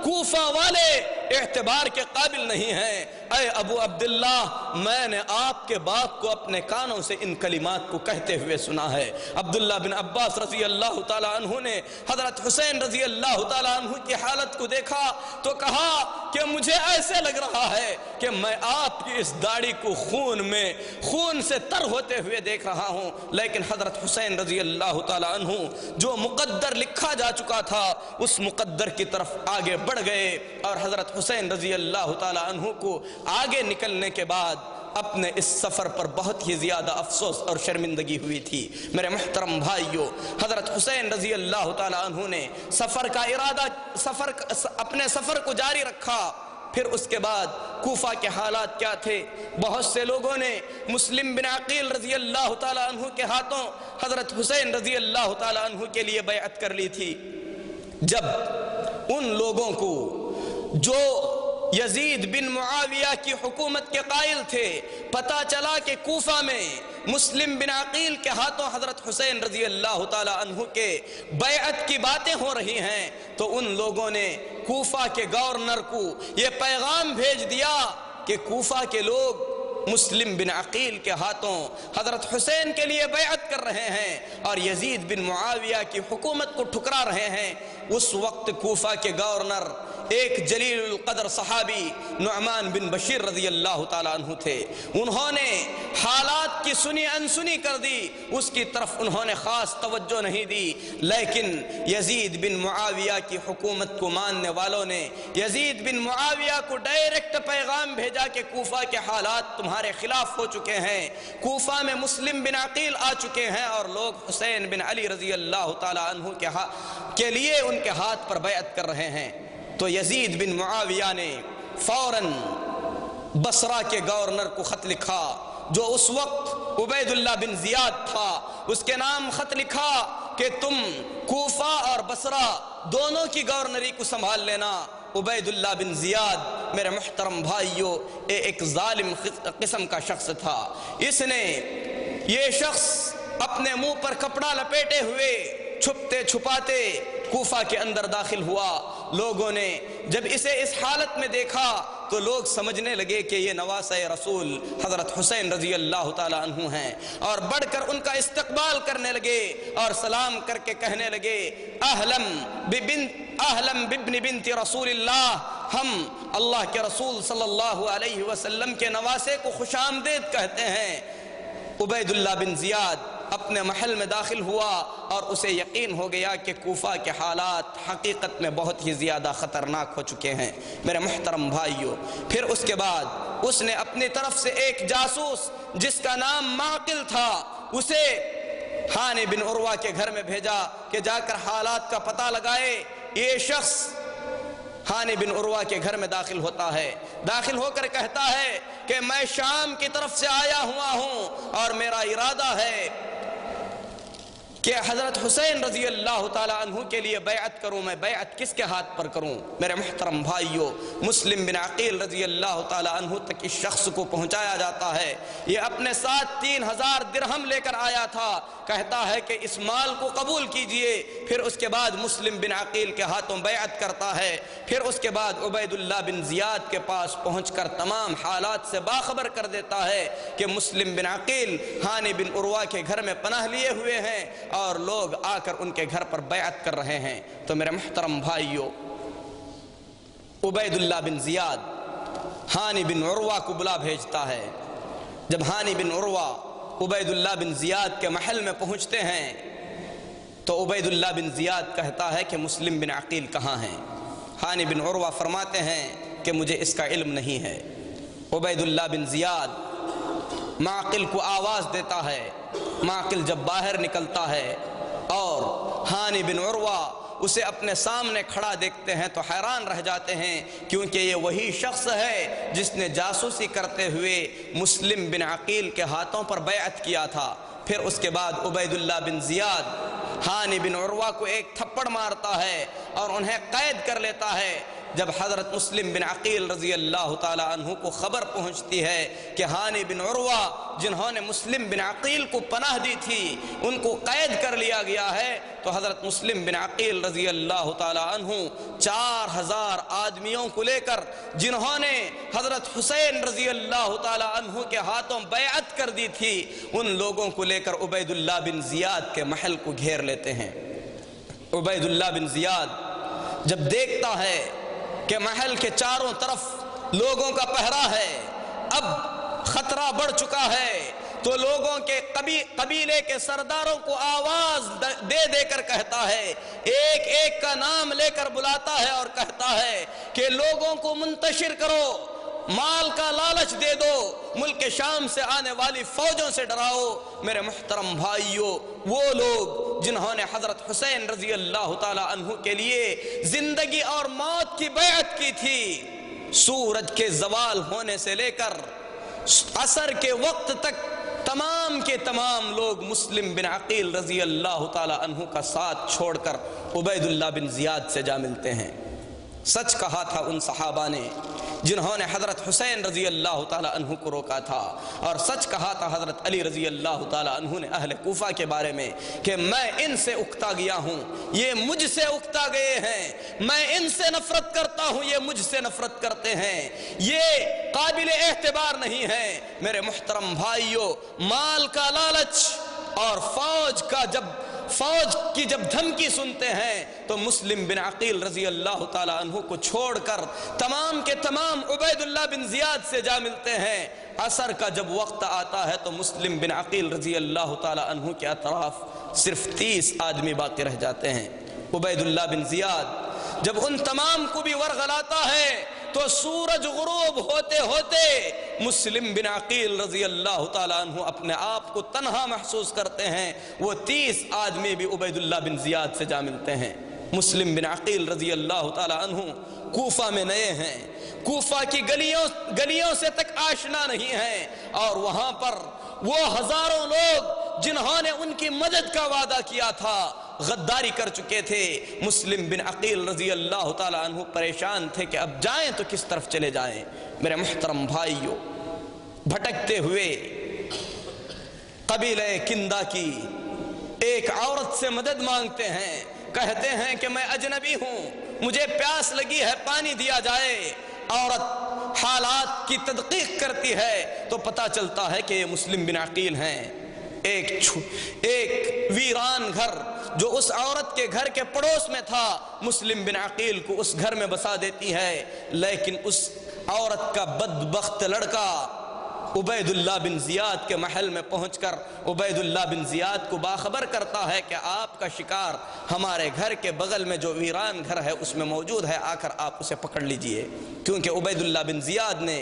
کوفہ والے اعتبار کے قابل نہیں ہیں. اے ابو عبداللہ، میں نے آپ کے باپ کو اپنے کانوں سے ان کلمات کو کہتے ہوئے سنا ہے. عبداللہ بن عباس رضی اللہ تعالی عنہ نے حضرت حسین رضی اللہ تعالی عنہ کی حالت کو دیکھا تو کہا کہ مجھے ایسے لگ رہا ہے کہ میں آپ کی اس داڑھی کو خون سے تر ہوتے ہوئے دیکھ رہا ہوں. لیکن حضرت حسین رضی اللہ تعالی عنہ جو مقدر لکھا جا چکا تھا اس مقدر کی طرف آگے بڑھ گئے اور حضرت حسین رضی اللہ تعالی عنہ کو آگے نکلنے کے بعد اپنے اس سفر پر بہت ہی زیادہ افسوس اور شرمندگی ہوئی تھی. میرے محترم بھائیو، حضرت حسین رضی اللہ تعالی عنہ نے اپنے سفر کو جاری رکھا. پھر اس کے بعد کوفہ کے حالات کیا تھے؟ بہت سے لوگوں نے مسلم بن عقیل رضی اللہ تعالی عنہ کے ہاتھوں حضرت حسین رضی اللہ تعالی عنہ کے لیے بیعت کر لی تھی. جب ان لوگوں کو جو یزید بن معاویہ کی حکومت کے قائل تھے پتہ چلا کہ کوفہ میں مسلم بن عقیل کے ہاتھوں حضرت حسین رضی اللہ تعالی عنہ کے بیعت کی باتیں ہو رہی ہیں تو ان لوگوں نے کوفہ کے گورنر کو یہ پیغام بھیج دیا کہ کوفہ کے لوگ مسلم بن عقیل کے ہاتھوں حضرت حسین کے لیے بیعت کر رہے ہیں اور یزید بن معاویہ کی حکومت کو ٹھکرا رہے ہیں. اس وقت کوفہ کے گورنر ایک جلیل القدر صحابی نعمان بن بشیر رضی اللہ تعالی عنہ تھے. انہوں نے حالات کی سنی انسنی کر دی، اس کی طرف انہوں نے خاص توجہ نہیں دی. لیکن یزید بن معاویہ کی حکومت کو ماننے والوں نے یزید بن معاویہ کو ڈائریکٹ پیغام بھیجا کہ کوفہ کے حالات تمہارے خلاف ہو چکے ہیں، کوفہ میں مسلم بن عقیل آ چکے ہیں اور لوگ حسین بن علی رضی اللہ تعالی عنہ کے لیے ان کے ہاتھ پر بیعت کر رہے ہیں. تو یزید بن معاویہ نے فوراً بصرہ کے گورنر کو خط لکھا جو اس وقت عبید اللہ بن زیاد تھا. اس کے نام خط لکھا کہ تم کوفہ اور بصرہ دونوں کی گورنری کو سنبھال لینا. عبید اللہ بن زیاد میرے محترم بھائیو ایک ظالم قسم کا شخص تھا. یہ شخص اپنے منہ پر کپڑا لپیٹے ہوئے چھپتے چھپاتے کوفہ کے اندر داخل ہوا. لوگوں نے جب اسے اس حالت میں دیکھا تو لوگ سمجھنے لگے کہ یہ نواسہ رسول حضرت حسین رضی اللہ تعالی عنہ ہیں اور بڑھ کر ان کا استقبال کرنے لگے اور سلام کر کے کہنے لگے اہلم بابن بنت رسول اللہ، ہم اللہ کے رسول صلی اللہ علیہ وسلم کے نواسے کو خوش آمدید کہتے ہیں. عبید اللہ بن زیاد اپنے محل میں داخل ہوا اور اسے یقین ہو گیا کہ کوفہ کے حالات حقیقت میں بہت ہی زیادہ خطرناک ہو چکے ہیں۔ میرے محترم بھائیو، پھر اس کے بعد اس نے اپنی طرف سے ایک جاسوس جس کا نام معقل تھا اسے ہانی بن عروہ کے گھر میں بھیجا کہ جا کر حالات کا پتہ لگائے۔ یہ شخص ہانی بن عروہ کے گھر میں داخل ہوتا ہے، داخل ہو کر کہتا ہے کہ میں شام کی طرف سے آیا ہوا ہوں اور میرا ارادہ ہے کہ حضرت حسین رضی اللہ تعالیٰ عنہ کے لیے بیعت کروں۔ میں بیعت کس کے ہاتھ پر کروں؟ میرے محترم بھائیو، مسلم بن عقیل رضی اللہ تعالیٰ عنہ تک اس شخص کو پہنچایا جاتا ہے۔ یہ اپنے ساتھ 3000 درہم لے کر آیا تھا، کہتا ہے کہ اس مال کو قبول کیجئے۔ پھر اس کے بعد مسلم بن عقیل کے ہاتھوں بیعت کرتا ہے۔ پھر اس کے بعد عبید اللہ بن زیاد کے پاس پہنچ کر تمام حالات سے باخبر کر دیتا ہے کہ مسلم بن عقیل ہانی بن عروہ کے گھر میں پناہ لیے ہوئے ہیں اور لوگ آ کر ان کے گھر پر بیعت کر رہے ہیں۔ تو میرے محترم بھائیو، عبید اللہ بن زیاد ہانی بن عروہ کو بلا بھیجتا ہے۔ جب ہانی بن عروہ عبید اللہ بن زیاد کے محل میں پہنچتے ہیں تو عبید اللہ بن زیاد کہتا ہے کہ مسلم بن عقیل کہاں ہیں؟ ہانی بن عروہ فرماتے ہیں کہ مجھے اس کا علم نہیں ہے۔ عبید اللہ بن زیاد معقل کو آواز دیتا ہے۔ معقل جب باہر نکلتا ہے اور ہانی بن عروہ اسے اپنے سامنے کھڑا دیکھتے ہیں تو حیران رہ جاتے ہیں، کیونکہ یہ وہی شخص ہے جس نے جاسوسی کرتے ہوئے مسلم بن عقیل کے ہاتھوں پر بیعت کیا تھا۔ پھر اس کے بعد عبید اللہ بن زیاد ہانی بن عروہ کو ایک تھپڑ مارتا ہے اور انہیں قید کر لیتا ہے۔ جب حضرت مسلم بن عقیل رضی اللہ تعالیٰ عنہ کو خبر پہنچتی ہے کہ ہانی بن عروہ جنہوں نے مسلم بن عقیل کو پناہ دی تھی ان کو قید کر لیا گیا ہے، تو حضرت مسلم بن عقیل رضی اللہ تعالیٰ عنہ 4000 آدمیوں کو لے کر جنہوں نے حضرت حسین رضی اللہ تعالیٰ عنہ کے ہاتھوں بیعت کر دی تھی ان لوگوں کو لے کر عبید اللہ بن زیاد کے محل کو گھیر لیتے ہیں۔ عبید اللہ بن زیاد جب دیکھتا ہے کہ محل کے چاروں طرف لوگوں کا پہرا ہے، اب خطرہ بڑھ چکا ہے، تو لوگوں کے قبیلے کے سرداروں کو آواز دے دے کر کہتا ہے، ایک ایک کا نام لے کر بلاتا ہے اور کہتا ہے کہ لوگوں کو منتشر کرو، مال کا لالچ دے دو، ملک شام سے آنے والی فوجوں سے ڈراؤ۔ میرے محترم بھائیو، وہ لوگ جنہوں نے حضرت حسین رضی اللہ تعالیٰ عنہ کے لیے زندگی اور موت کی بیعت کی تھی، سورج کے زوال ہونے سے لے کر عصر کے وقت تک تمام کے تمام لوگ مسلم بن عقیل رضی اللہ تعالیٰ عنہ کا ساتھ چھوڑ کر عبید اللہ بن زیاد سے جا ملتے ہیں۔ سچ کہا تھا ان صحابہ نے جنہوں نے حضرت حسین رضی اللہ تعالیٰ عنہ کو روکا تھا، اور سچ کہا تھا حضرت علی رضی اللہ تعالیٰ عنہ نے اہل کوفہ کے بارے میں کہ میں ان سے اکتا گیا ہوں، یہ مجھ سے اکتا گئے ہیں، میں ان سے نفرت کرتا ہوں، یہ مجھ سے نفرت کرتے ہیں، یہ قابل اعتبار نہیں ہے۔ میرے محترم بھائیو، مال کا لالچ اور فوج کی جب دھمکی سنتے ہیں تو مسلم بن عقیل رضی اللہ تعالیٰ عنہ کو چھوڑ کر تمام کے تمام عبید اللہ بن زیاد سے جا ملتے ہیں۔ عصر کا جب وقت آتا ہے تو مسلم بن عقیل رضی اللہ تعالیٰ عنہ کے اطراف صرف 30 آدمی باقی رہ جاتے ہیں۔ عبید اللہ بن زیاد جب ان تمام کو بھی ورغلاتا ہے تو سورج غروب ہوتے ہوتے مسلم بن عقیل رضی اللہ تعالیٰ عنہ اپنے آپ کو تنہا محسوس کرتے ہیں۔ وہ 30 آدمی بھی عبید اللہ بن زیاد سے جا ملتے ہیں۔ مسلم بن عقیل رضی اللہ تعالیٰ عنہ کوفہ میں نئے ہیں، کوفہ کی گلیوں سے تک آشنا نہیں ہیں، اور وہاں پر وہ ہزاروں لوگ جنہوں نے ان کی مدد کا وعدہ کیا تھا غداری کر چکے تھے۔ مسلم بن عقیل رضی اللہ تعالیٰ عنہ پریشان تھے کہ اب جائیں تو کس طرف چلے جائیں۔ میرے محترم بھائیو، بھٹکتے ہوئے قبیلہ کندہ کی ایک عورت سے مدد مانگتے ہیں، کہتے ہیں کہ میں اجنبی ہوں، مجھے پیاس لگی ہے، پانی دیا جائے۔ عورت حالات کی تدقیق کرتی ہے تو پتہ چلتا ہے کہ یہ مسلم بن عقیل ہیں۔ ایک ویران گھر جو اس عورت کے گھر کے پڑوس میں تھا، مسلم بن عقیل کو اس گھر میں بسا دیتی ہے، لیکن اس عورت کا بدبخت لڑکا عبید اللہ بن زیاد کے محل میں پہنچ کر عبید اللہ بن زیاد کو باخبر کرتا ہے کہ آپ کا شکار ہمارے گھر کے بغل میں جو ویران گھر ہے اس میں موجود ہے، آ کر آپ اسے پکڑ لیجئے۔ کیونکہ عبید اللہ بن زیاد نے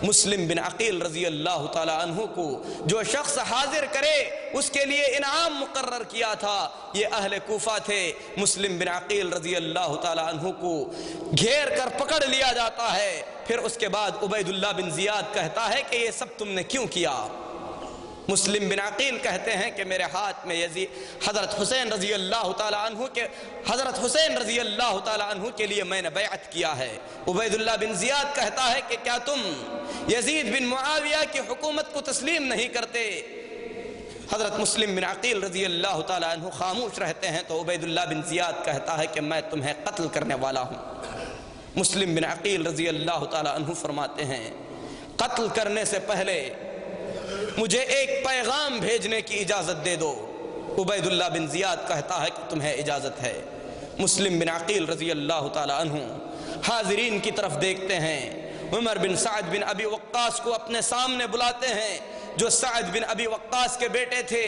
مسلم بن عقیل رضی اللہ تعالی عنہ کو جو شخص حاضر کرے اس کے لیے انعام مقرر کیا تھا، یہ اہل کوفہ تھے۔ مسلم بن عقیل رضی اللہ تعالی عنہ کو گھیر کر پکڑ لیا جاتا ہے۔ پھر اس کے بعد عبید اللہ بن زیاد کہتا ہے کہ یہ سب تم نے کیوں کیا؟ مسلم بن عقیل کہتے ہیں کہ میرے ہاتھ میں حضرت حسین رضی اللہ تعالی عنہ کے لیے میں نے بیعت کیا ہے۔ عبید اللہ بن زیاد کہتا ہے کہ کیا تم یزید بن معاویہ کی حکومت کو تسلیم نہیں کرتے؟ حضرت مسلم بن عقیل رضی اللہ تعالی عنہ خاموش رہتے ہیں تو عبید اللہ بن زیاد کہتا ہے کہ میں تمہیں قتل کرنے والا ہوں۔ مسلم بن عقیل رضی اللہ تعالی عنہ فرماتے ہیں قتل کرنے سے پہلے مجھے ایک پیغام بھیجنے کی اجازت دے دو۔ عبید اللہ بن زیاد کہتا ہے کہ تمہیں اجازت ہے۔ مسلم بن عقیل رضی اللہ تعالی عنہ حاضرین کی طرف دیکھتے ہیں، عمر بن سعد بن ابی وقاص کو اپنے سامنے بلاتے ہیں جو سعد بن ابی وقاص کے بیٹے تھے۔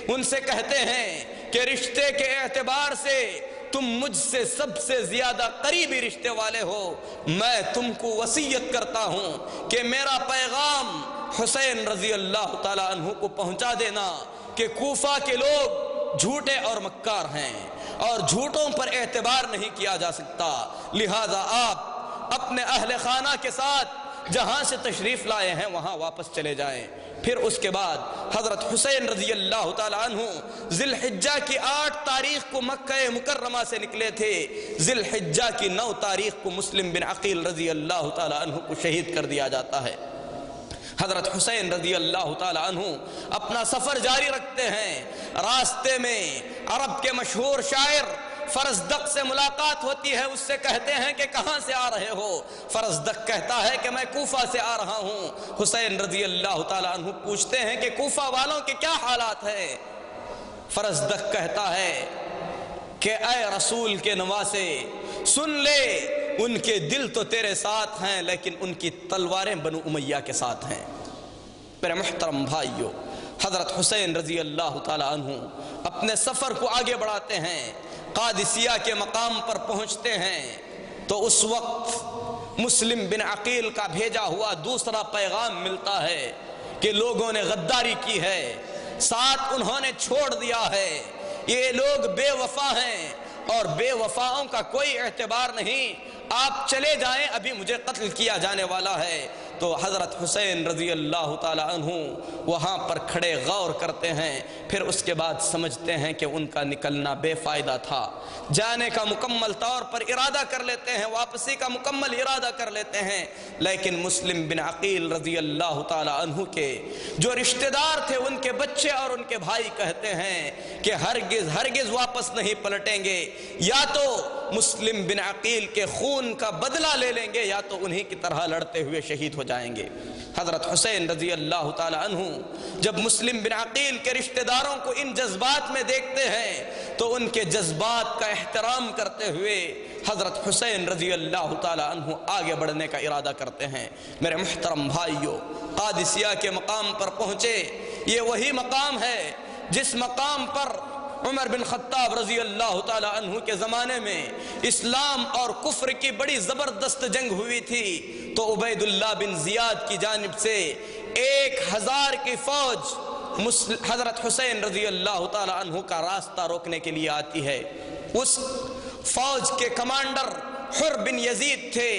ان سے کہتے ہیں کہ رشتے کے اعتبار سے تم مجھ سے سب سے زیادہ قریبی رشتے والے ہو، میں تم کو وصیت کرتا ہوں کہ میرا پیغام حسین رضی اللہ تعالی عنہ کو پہنچا دینا کہ کوفہ کے لوگ جھوٹے اور مکار ہیں اور جھوٹوں پر اعتبار نہیں کیا جا سکتا، لہذا آپ اپنے اہل خانہ کے ساتھ جہاں سے تشریف لائے ہیں وہاں واپس چلے جائیں۔ پھر اس کے بعد حضرت حسین رضی اللہ تعالی عنہ ذی الحجہ کی 8 تاریخ کو مکہ مکرمہ سے نکلے تھے، ذی الحجہ کی 9 تاریخ کو مسلم بن عقیل رضی اللہ تعالی عنہ کو شہید کر دیا جاتا ہے۔ حضرت حسین رضی اللہ تعالی عنہ اپنا سفر جاری رکھتے ہیں۔ راستے میں عرب کے مشہور شاعر فرزدق سے ملاقات ہوتی ہے، اس سے کہتے ہیں کہ کہاں سے آ رہے ہو؟ فرزدق کہتا ہے کہ میں کوفہ سے آ رہا ہوں۔ حسین رضی اللہ تعالی عنہ پوچھتے ہیں کہ کوفہ والوں کے کیا حالات ہیں؟ فرزدق کہتا ہے کہ اے رسول کے نواسے سن لے، ان کے دل تو تیرے ساتھ ہیں لیکن ان کی تلواریں بنو امیہ کے ساتھ ہیں۔ میرے محترم بھائیو، حضرت حسین رضی اللہ تعالی عنہ اپنے سفر کو آگے بڑھاتے ہیں، قادسیہ کے مقام پر پہنچتے ہیں تو اس وقت مسلم بن عقیل کا بھیجا ہوا دوسرا پیغام ملتا ہے کہ لوگوں نے غداری کی ہے، ساتھ انہوں نے چھوڑ دیا ہے، یہ لوگ بے وفا ہیں اور بے وفاؤں کا کوئی اعتبار نہیں، آپ چلے جائیں، ابھی مجھے قتل کیا جانے والا ہے۔ تو حضرت حسین رضی اللہ تعالی عنہ وہاں پر کھڑے غور کرتے ہیں، پھر اس کے بعد سمجھتے ہیں کہ ان کا نکلنا بے فائدہ تھا، جانے کا مکمل طور پر ارادہ کر لیتے ہیں، واپسی کا مکمل ارادہ کر لیتے ہیں، لیکن مسلم بن عقیل رضی اللہ تعالی عنہ کے جو رشتہ دار تھے، ان کے بچے اور ان کے بھائی کہتے ہیں کہ ہرگز واپس نہیں پلٹیں گے، یا تو مسلم بن عقیل کے خون کا بدلہ لے لیں گے یا تو انہی کی طرح لڑتے ہوئے شہید ہو جائیں گے۔ حضرت حسین رضی اللہ تعالی عنہ جب مسلم بن عقیل کے رشتہ داروں کو ان جذبات میں دیکھتے ہیں تو ان کے جذبات کا احترام کرتے ہوئے حضرت حسین رضی اللہ تعالی عنہ آگے بڑھنے کا ارادہ کرتے ہیں۔ میرے محترم بھائیو، قادسیہ کے مقام پر پہنچے، یہ وہی مقام ہے جس مقام پر عمر بن خطاب رضی اللہ تعالی عنہ کے زمانے میں اسلام اور کفر کی بڑی زبردست جنگ ہوئی تھی، تو عبید اللہ بن زیاد کی جانب سے 1000 کی فوج حضرت حسین رضی اللہ تعالی عنہ کا راستہ روکنے کے لیے آتی ہے۔ اس فوج کے کمانڈر حر بن یزید تھے،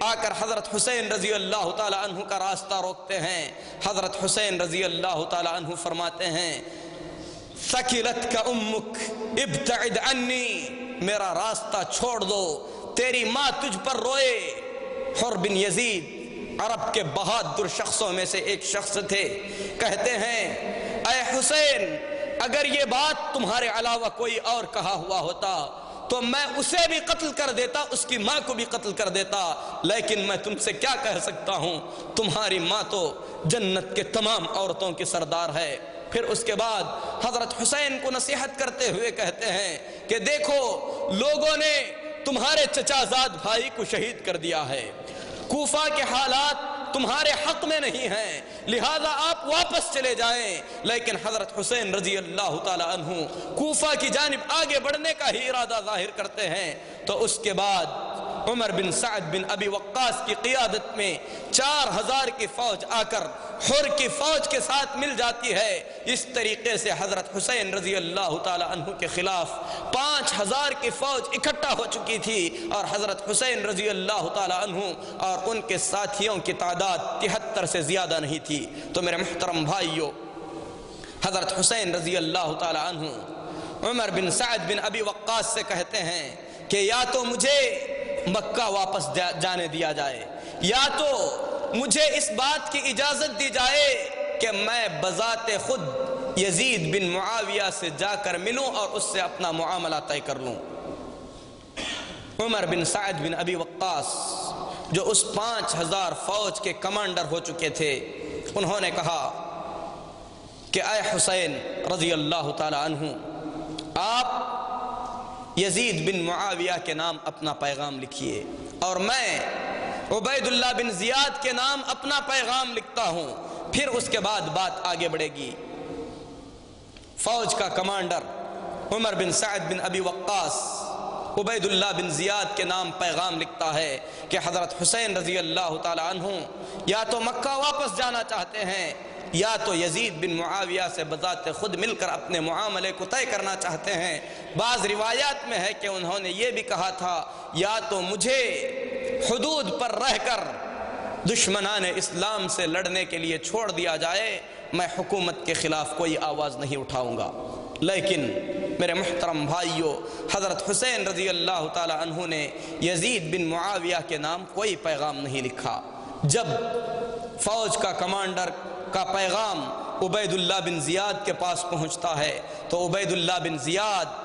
آ کر حضرت حسین رضی اللہ تعالی عنہ کا راستہ روکتے ہیں۔ حضرت حسین رضی اللہ تعالی عنہ فرماتے ہیں ثقلت کا امک ابتعد عنی، میرا راستہ چھوڑ دو، تیری ماں تجھ پر روئے۔ حر بن یزید عرب کے بہادر شخصوں میں سے ایک شخص تھے، کہتے ہیں اے حسین، اگر یہ بات تمہارے علاوہ کوئی اور کہا ہوا ہوتا تو میں اسے بھی قتل کر دیتا، اس کی ماں کو بھی قتل کر دیتا، لیکن میں تم سے کیا کہہ سکتا ہوں، تمہاری ماں تو جنت کے تمام عورتوں کی سردار ہے۔ پھر اس کے بعد حضرت حسین کو نصیحت کرتے ہوئے کہتے ہیں کہ دیکھو، لوگوں نے تمہارے چچا زاد بھائی کو شہید کر دیا ہے، کوفہ کے حالات تمہارے حق میں نہیں ہیں، لہذا آپ واپس چلے جائیں۔ لیکن حضرت حسین رضی اللہ تعالی عنہ کوفہ کی جانب آگے بڑھنے کا ہی ارادہ ظاہر کرتے ہیں۔ تو اس کے بعد عمر بن سعد بن ابی وقاص کی قیادت میں 4000 کی فوج آ کر حر کی فوج کے ساتھ مل جاتی ہے۔ اس طریقے سے حضرت حسین رضی اللہ تعالی عنہ کے خلاف 5000 کی فوج اکٹھا ہو چکی تھی، اور حضرت حسین رضی اللہ تعالی عنہ اور ان کے ساتھیوں کی تعداد 73 سے زیادہ نہیں تھی۔ تو میرے محترم بھائیو، حضرت حسین رضی اللہ تعالی عنہ عمر بن سعد بن ابی وقاص سے کہتے ہیں کہ یا تو مجھے مکہ واپس جانے دیا جائے، یا تو مجھے اس بات کی اجازت دی جائے کہ میں بذات خود یزید بن معاویہ سے جا کر ملوں اور اس سے اپنا معاملہ طے کر لوں۔ عمر بن سعد بن ابی وقاص جو اس 5000 فوج کے کمانڈر ہو چکے تھے، انہوں نے کہا کہ اے حسین رضی اللہ تعالی عنہ، آپ یزید بن معاویہ کے نام اپنا پیغام لکھیے، اور میں عبید اللہ بن زیاد کے نام اپنا پیغام لکھتا ہوں، پھر اس کے بعد بات آگے بڑھے گی۔ فوج کا کمانڈر عمر بن سعد بن ابی وقاص عبید اللہ بن زیاد کے نام پیغام لکھتا ہے کہ حضرت حسین رضی اللہ تعالی عنہ یا تو مکہ واپس جانا چاہتے ہیں، یا تو یزید بن معاویہ سے بذات خود مل کر اپنے معاملے کو طے کرنا چاہتے ہیں۔ بعض روایات میں ہے کہ انہوں نے یہ بھی کہا تھا یا تو مجھے حدود پر رہ کر دشمنان اسلام سے لڑنے کے لیے چھوڑ دیا جائے، میں حکومت کے خلاف کوئی آواز نہیں اٹھاؤں گا۔ لیکن میرے محترم بھائیو، حضرت حسین رضی اللہ تعالی عنہ نے یزید بن معاویہ کے نام کوئی پیغام نہیں لکھا۔ جب فوج کا کمانڈر کا پیغام عبید اللہ بن زیاد کے پاس پہنچتا ہے تو عبید اللہ بن زیاد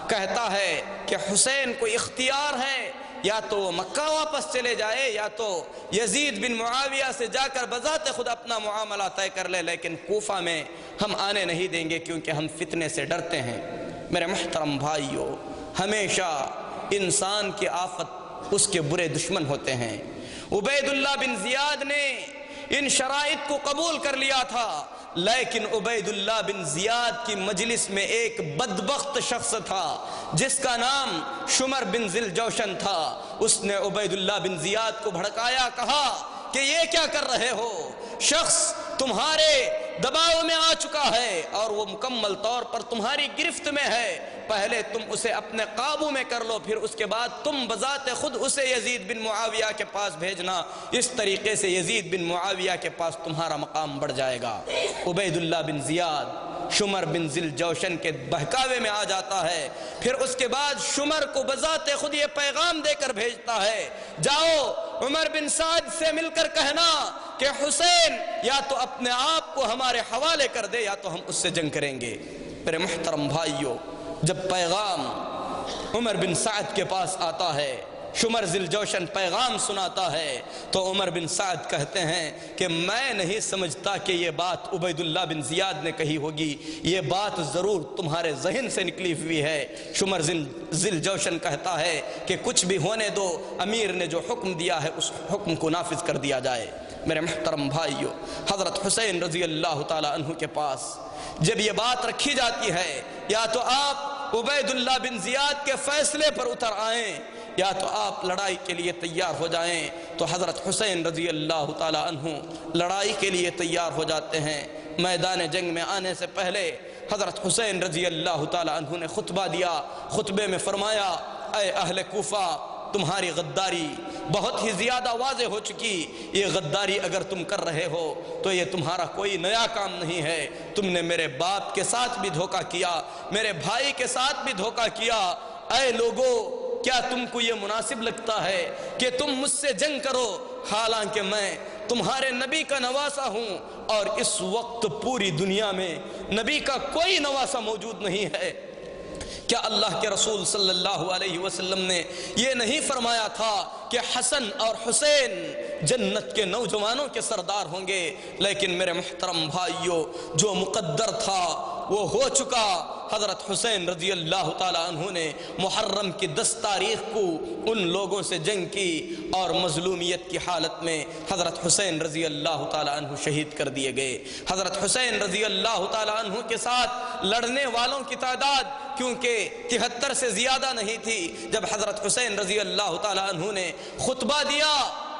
کہتا ہے کہ حسین کو اختیار ہے، یا تو وہ مکہ واپس چلے جائے یا تو یزید بن معاویہ سے جا کر بذات خود اپنا معاملہ طے کر لے، لیکن کوفہ میں ہم آنے نہیں دیں گے کیونکہ ہم فتنے سے ڈرتے ہیں۔ میرے محترم بھائیو، ہمیشہ انسان کی آفت اس کے برے دشمن ہوتے ہیں۔ عبید اللہ بن زیاد نے ان شرائط کو قبول کر لیا تھا، لیکن عبید اللہ بن زیاد کی مجلس میں ایک بدبخت شخص تھا جس کا نام شمر بن ذل جوشن تھا۔ اس نے عبید اللہ بن زیاد کو بھڑکایا، کہا کہ یہ کیا کر رہے ہو، شخص تمہارے دباؤ میں آ چکا ہے اور وہ مکمل طور پر تمہاری گرفت میں ہے، پہلے تم اسے اپنے قابو میں کر لو، پھر اس کے بعد تم بذات خود اسے یزید بن معاویہ کے پاس بھیجنا، اس طریقے سے یزید بن معاویہ کے پاس تمہارا مقام بڑھ جائے گا۔ عبید اللہ بن زیاد شمر بن ذل جوشن کے بہکاوے میں آ جاتا ہے، پھر اس کے بعد شمر کو بذات خود یہ پیغام دے کر بھیجتا ہے، جاؤ عمر بن سعد سے مل کر کہنا کہ حسین یا تو اپنے آپ کو ہمارے حوالے کر دے یا تو ہم اس سے جنگ کریں گے۔ میرے محترم بھائیو، جب پیغام عمر بن سعد کے پاس آتا ہے، شمر ذل جوشن پیغام سناتا ہے، تو عمر بن سعد کہتے ہیں کہ میں نہیں سمجھتا کہ یہ بات عبید اللہ بن زیاد نے کہی ہوگی، یہ بات ضرور تمہارے ذہن سے نکلی ہوئی ہے۔ شمر ذل جوشن کہتا ہے کہ کچھ بھی ہونے دو، امیر نے جو حکم دیا ہے اس حکم کو نافذ کر دیا جائے۔ میرے محترم بھائیو، حضرت حسین رضی اللہ تعالی عنہ کے پاس جب یہ بات رکھی جاتی ہے، یا تو آپ عبید اللہ بن زیاد کے فیصلے پر اتر آئیں یا تو آپ لڑائی کے لیے تیار ہو جائیں، تو حضرت حسین رضی اللہ تعالی عنہ لڑائی کے لیے تیار ہو جاتے ہیں۔ میدان جنگ میں آنے سے پہلے حضرت حسین رضی اللہ تعالی عنہ نے خطبہ دیا، خطبے میں فرمایا، اے اہل کوفہ، تمہاری غداری بہت ہی زیادہ واضح ہو چکی، یہ غداری اگر تم کر رہے ہو تو یہ تمہارا کوئی نیا کام نہیں ہے، تم نے میرے باپ کے ساتھ بھی دھوکہ کیا، میرے بھائی کے ساتھ بھی دھوکہ کیا۔ اے لوگو، کیا تم کو یہ مناسب لگتا ہے کہ تم مجھ سے جنگ کرو، حالانکہ میں تمہارے نبی کا نواسہ ہوں اور اس وقت پوری دنیا میں نبی کا کوئی نواسہ موجود نہیں ہے؟ کیا اللہ کے رسول صلی اللہ علیہ وسلم نے یہ نہیں فرمایا تھا کہ حسن اور حسین جنت کے نوجوانوں کے سردار ہوں گے؟ لیکن میرے محترم بھائیوں، جو مقدر تھا وہ ہو چکا۔ حضرت حسین رضی اللہ تعالیٰ عنہ نے محرم کی 10 تاریخ کو ان لوگوں سے جنگ کی اور مظلومیت کی حالت میں حضرت حسین رضی اللہ تعالیٰ عنہ شہید کر دیے گئے۔ حضرت حسین رضی اللہ تعالیٰ عنہ کے ساتھ لڑنے والوں کی تعداد کیونکہ 73 سے زیادہ نہیں تھی، جب حضرت حسین رضی اللہ تعالیٰ عنہ نے خطبہ دیا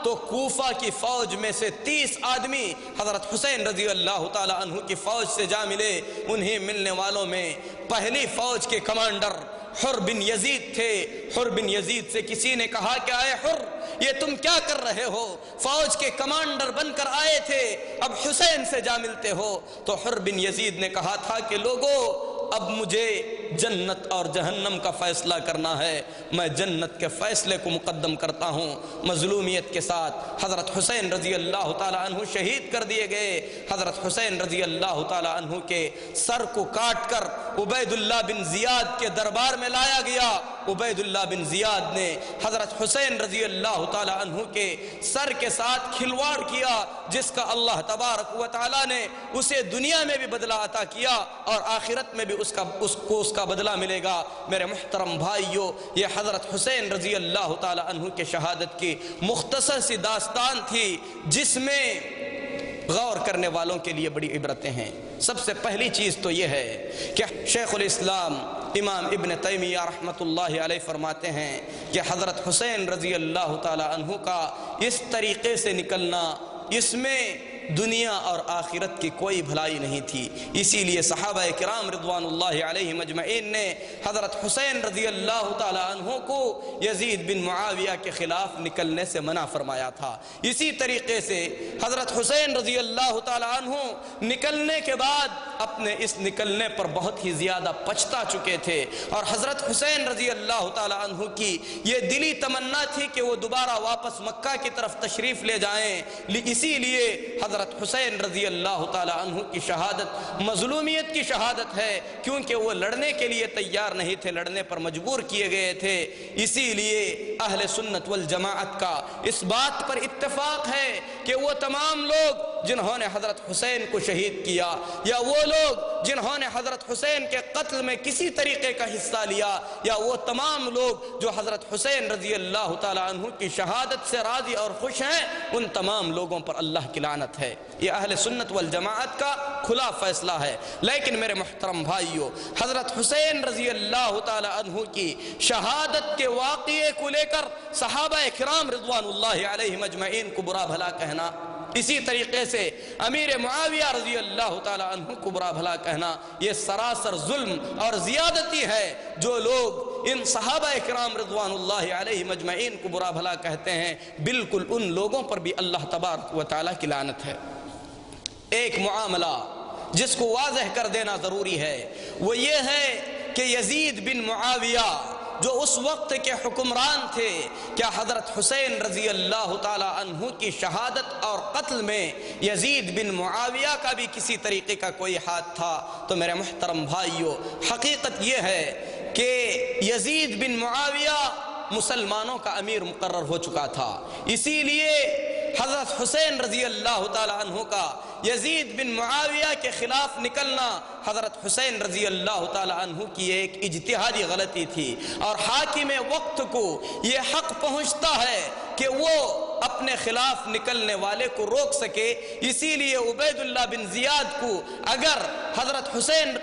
تو کوفہ کی فوج میں سے 30 آدمی حضرت حسین رضی اللہ تعالیٰ عنہ کی فوج سے جا ملے۔ انہیں ملنے والوں میں پہلی فوج کے کمانڈر حر بن یزید تھے۔ حر بن یزید سے کسی نے کہا کہ اے حر، یہ تم کیا کر رہے ہو؟ فوج کے کمانڈر بن کر آئے تھے، اب حسین سے جا ملتے ہو۔ تو حر بن یزید نے کہا تھا کہ لوگو، اب مجھے جنت اور جہنم کا فیصلہ کرنا ہے، میں جنت کے فیصلے کو مقدم کرتا ہوں۔ مظلومیت کے ساتھ حضرت حسین رضی اللہ تعالیٰ عنہ شہید کر دیے گئے۔ حضرت حسین رضی اللہ تعالیٰ عنہ کے سر کو کاٹ کر عبید اللہ بن زیاد کے دربار میں لایا گیا۔ عبید اللہ بن زیاد نے حضرت حسین رضی اللہ تعالیٰ عنہ کے سر کے ساتھ کھلواڑ کیا، جس کا اللہ تبارک و تعالیٰ نے اسے دنیا میں بھی بدلہ عطا کیا اور آخرت میں بھی اس کا بدلہ ملے گا۔ میرے محترم بھائیو، یہ حضرت حسین رضی اللہ تعالیٰ عنہ کے شہادت کی مختصر سی داستان تھی، جس میں غور کرنے والوں کے لیے بڑی عبرتیں ہیں۔ سب سے پہلی چیز تو یہ ہے کہ شیخ الاسلام امام ابن تیمیہ رحمۃ اللہ علیہ فرماتے ہیں کہ حضرت حسین رضی اللہ تعالیٰ عنہ کا اس طریقے سے نکلنا، اس میں دنیا اور آخرت کی کوئی بھلائی نہیں تھی۔ اسی لیے صحابہ کرام رضوان اللہ علیہ مجمعین نے حضرت حسین رضی اللہ تعالیٰ عنہ کو یزید بن معاویہ کے خلاف نکلنے سے منع فرمایا تھا۔ اسی طریقے سے حضرت حسین رضی اللہ تعالیٰ عنہ نکلنے کے بعد اپنے اس نکلنے پر بہت ہی زیادہ پچھتا چکے تھے، اور حضرت حسین رضی اللہ تعالیٰ عنہ کی یہ دلی تمنا تھی کہ وہ دوبارہ واپس مکہ کی طرف تشریف لے جائیں۔ اسی لیے حضرت حسین رضی اللہ تعالیٰ عنہ کی شہادت مظلومیت کی شہادت ہے، کیونکہ وہ لڑنے کے لیے تیار نہیں تھے، لڑنے پر مجبور کیے گئے تھے۔ اسی لیے اہل سنت والجماعت کا اس بات پر اتفاق ہے کہ وہ تمام لوگ جنہوں نے حضرت حسین کو شہید کیا، یا وہ لوگ جنہوں نے حضرت حسین کے قتل میں کسی طریقے کا حصہ لیا، یا وہ تمام لوگ جو حضرت حسین رضی اللہ تعالیٰ عنہ کی شہادت سے راضی اور خوش ہیں، ان تمام لوگوں پر اللہ کی لعنت ہے۔ یہ اہل سنت والجماعت کا کھلا فیصلہ ہے۔ لیکن میرے محترم بھائیو، حضرت حسین رضی اللہ تعالیٰ عنہ کی شہادت کے واقعے کو لے کر صحابہ کرام رضوان اللہ علیہ مجمعین کو برا بھلا کہنا، اسی طریقے سے امیر معاویہ رضی اللہ تعالیٰ عنہ کو برا بھلا کہنا، یہ سراسر ظلم اور زیادتی ہے۔ جو لوگ ان صحابہ کرام رضوان اللہ علیہ مجمعین کو برا بھلا کہتے ہیں، بالکل ان لوگوں پر بھی اللہ تبارک و تعالیٰ کی لعنت ہے۔ ایک معاملہ جس کو واضح کر دینا ضروری ہے وہ یہ ہے کہ یزید بن معاویہ جو اس وقت کے حکمران تھے، کیا حضرت حسین رضی اللہ تعالیٰ عنہ کی شہادت اور قتل میں یزید بن معاویہ کا بھی کسی طریقے کا کوئی ہاتھ تھا؟ تو میرے محترم بھائیو، حقیقت یہ ہے کہ یزید بن معاویہ مسلمانوں کا امیر مقرر ہو چکا تھا، اسی لیے حضرت حسین رضی اللہ تعالیٰ عنہ کا یزید بن معاویہ کے خلاف نکلنا حضرت حسین رضی اللہ تعالیٰ عنہ کی ایک اجتہادی غلطی تھی، اور حاکم وقت کو یہ حق پہنچتا ہے کہ وہ اپنے خلاف نکلنے والے کو روک سکے۔ اسی لیے عبید اللہ بن زیاد کو اگر حضرت حسین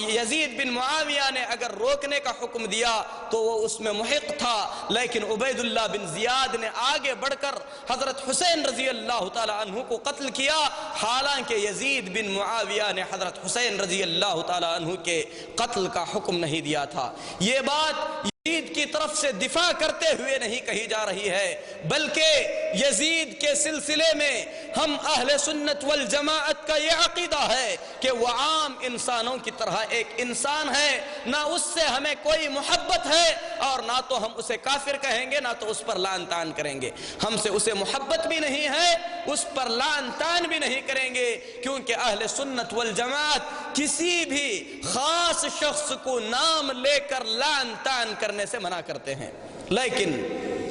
یزید بن معاویہ نے اگر روکنے کا حکم دیا تو وہ اس میں محق تھا، لیکن عبید اللہ بن زیاد نے آگے بڑھ کر حضرت حسین رضی اللہ تعالیٰ عنہ کو قتل کیا، حالانکہ یزید بن معاویہ نے حضرت حسین رضی اللہ تعالیٰ عنہ کے قتل کا حکم نہیں دیا تھا۔ یہ بات یزید کی طرف سے دفاع کرتے ہوئے نہیں کہی جا رہی ہے، بلکہ یزید کے سلسلے میں ہم اہل سنت والجماعت کا یہ عقیدہ ہے کہ وہ عام انسانوں کی طرح ایک انسان ہے، نہ اس سے ہمیں کوئی محبت ہے اور نہ تو ہم اسے کافر کہیں گے، نہ تو اس پر لعن طعن کریں گے۔ ہم سے اسے محبت بھی نہیں ہے، اس پر لعن طعن بھی نہیں کریں گے، کیونکہ اہل سنت والجماعت کسی بھی خاص شخص کو نام لے کر لعن طعن کرنے سے منع کرتے ہیں۔ لیکن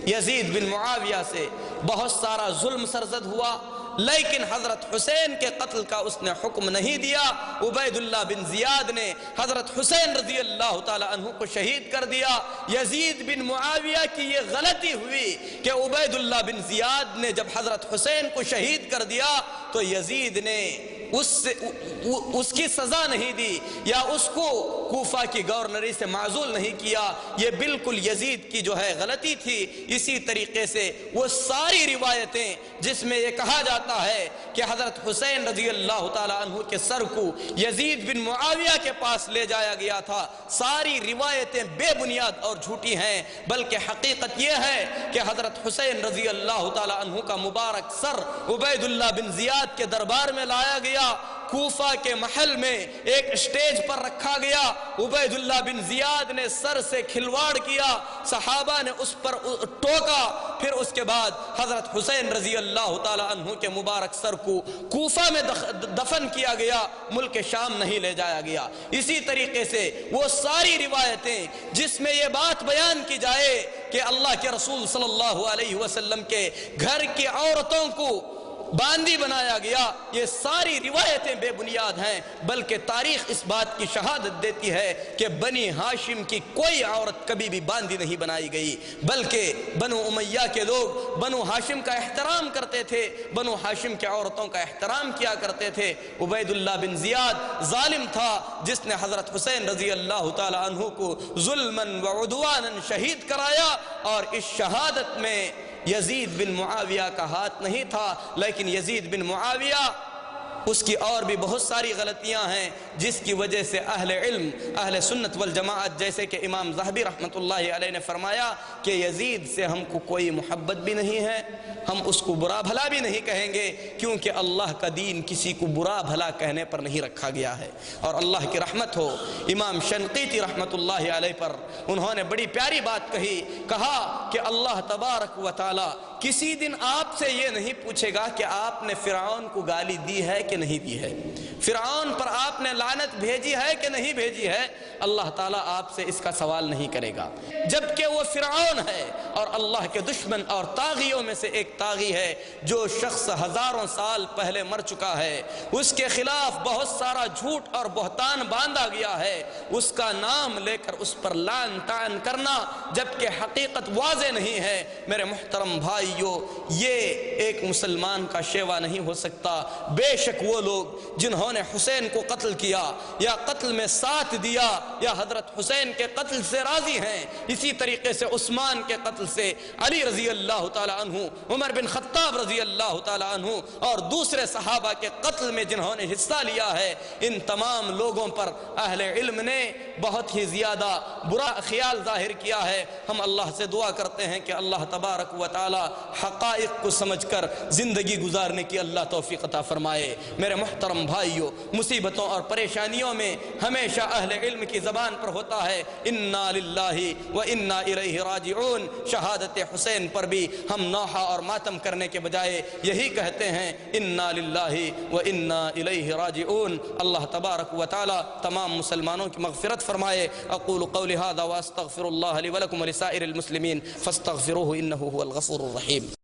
یزید بن معاویہ سے بہت سارا ظلم سرزد ہوا، لیکن حضرت حسین کے قتل کا اس نے حکم نہیں دیا۔ عبید اللہ بن زیاد نے حضرت حسین رضی اللہ تعالی عنہ کو شہید کر دیا۔ یزید بن معاویہ کی یہ غلطی ہوئی کہ عبید اللہ بن زیاد نے جب حضرت حسین کو شہید کر دیا تو یزید نے اس کی سزا نہیں دی یا اس کو کوفہ کی گورنری سے معزول نہیں کیا۔ یہ بالکل یزید کی جو ہے غلطی تھی۔ اسی طریقے سے وہ ساری روایتیں جس میں یہ کہا جاتا ہے کہ حضرت حسین رضی اللہ تعالیٰ عنہ کے سر کو یزید بن معاویہ کے پاس لے جایا گیا تھا، ساری روایتیں بے بنیاد اور جھوٹی ہیں، بلکہ حقیقت یہ ہے کہ حضرت حسین رضی اللہ تعالیٰ عنہ کا مبارک سر عبید اللہ بن زیاد کے دربار میں لایا گیا، کوفہ کے محل میں ایک اسٹیج پر رکھا گیا۔ عبید اللہ بن زیاد نے سر سے کھلواڑ کیا، صحابہ نے اس پر ٹوکا، پھر اس کے بعد حضرت حسین رضی اللہ تعالی عنہ کے مبارک سر کو کوفہ میں دفن کیا گیا، ملک شام نہیں لے جایا گیا۔ اسی طریقے سے وہ ساری روایتیں جس میں یہ بات بیان کی جائے کہ اللہ کے رسول صلی اللہ علیہ وسلم کے گھر کی عورتوں کو باندی بنایا گیا، یہ ساری روایتیں بے بنیاد ہیں، بلکہ تاریخ اس بات کی شہادت دیتی ہے کہ بنی ہاشم کی کوئی عورت کبھی بھی باندی نہیں بنائی گئی، بلکہ بنو امیہ کے لوگ بنو ہاشم کا احترام کرتے تھے، بنو ہاشم کے عورتوں کا احترام کیا کرتے تھے۔ عبید اللہ بن زیاد ظالم تھا جس نے حضرت حسین رضی اللہ تعالی عنہ کو ظلماً و عدواناً شہید کرایا، اور اس شہادت میں یزید بن معاویہ کا ہاتھ نہیں تھا، لیکن یزید بن معاویہ اس کی اور بھی بہت ساری غلطیاں ہیں جس کی وجہ سے اہل علم، اہل سنت والجماعت جیسے کہ امام ذہبی رحمۃ اللہ علیہ نے فرمایا کہ یزید سے ہم کو کوئی محبت بھی نہیں ہے، ہم اس کو برا بھلا بھی نہیں کہیں گے، کیونکہ اللہ کا دین کسی کو برا بھلا کہنے پر نہیں رکھا گیا ہے۔ اور اللہ کی رحمت ہو امام شنقیطی رحمۃ اللہ علیہ پر، انہوں نے بڑی پیاری بات کہا کہ اللہ تبارک و تعالی کسی دن آپ سے یہ نہیں پوچھے گا کہ آپ نے فرعون کو گالی دی ہے کہ نہیں دی ہے، فرعون پر آپ نے لعنت بھیجی ہے کہ نہیں بھیجی ہے، اللہ تعالیٰ آپ سے اس کا سوال نہیں کرے گا، جبکہ وہ فرعون ہے اور اللہ کے دشمن اور طاغیوں میں سے ایک طاغی ہے، جو شخص ہزاروں سال پہلے مر چکا ہے، اس کے خلاف بہت سارا جھوٹ اور بہتان باندھا گیا ہے، اس کا نام لے کر اس پر لعن طعن کرنا جبکہ حقیقت واضح نہیں ہے، میرے محترم بھائیو، یہ ایک مسلمان کا شیوا نہیں ہو سکتا۔ بے شک وہ لوگ جنہوں نے حسین کو قتل کیا یا قتل میں ساتھ دیا یا حضرت حسین کے قتل سے راضی ہیں، اسی طریقے سے عثمان کے قتل سے، علی رضی اللہ تعالی عنہ، عمر بن خطاب رضی اللہ تعالی عنہ اور دوسرے صحابہ کے قتل میں جنہوں نے حصہ لیا ہے، ان تمام لوگوں پر اہل علم نے بہت ہی زیادہ برا خیال ظاہر کیا ہے۔ ہم اللہ سے دعا کرتے ہیں کہ اللہ تبارک و تعالی حقائق کو سمجھ کر زندگی گزارنے کی اللہ توفیق عطا فرمائے۔ میرے محترم بھائیوں، مصیبتوں اور پریشانیوں میں ہمیشہ اہل علم کی زبان پر ہوتا ہے انا للہ و انا الیہ راجعون۔ شہادت حسین پر بھی ہم نوحہ اور ماتم کرنے کے بجائے یہی کہتے ہیں انا للہ و انا الیہ راجعون۔ اللہ تبارک و تعالی تمام مسلمانوں کی مغفرت فرمائے۔ اقول قولی ھذا واستغفر اللہ لی ولکم ولسائر المسلمین فاستغفروہ انہ هو الغفور الرحیم۔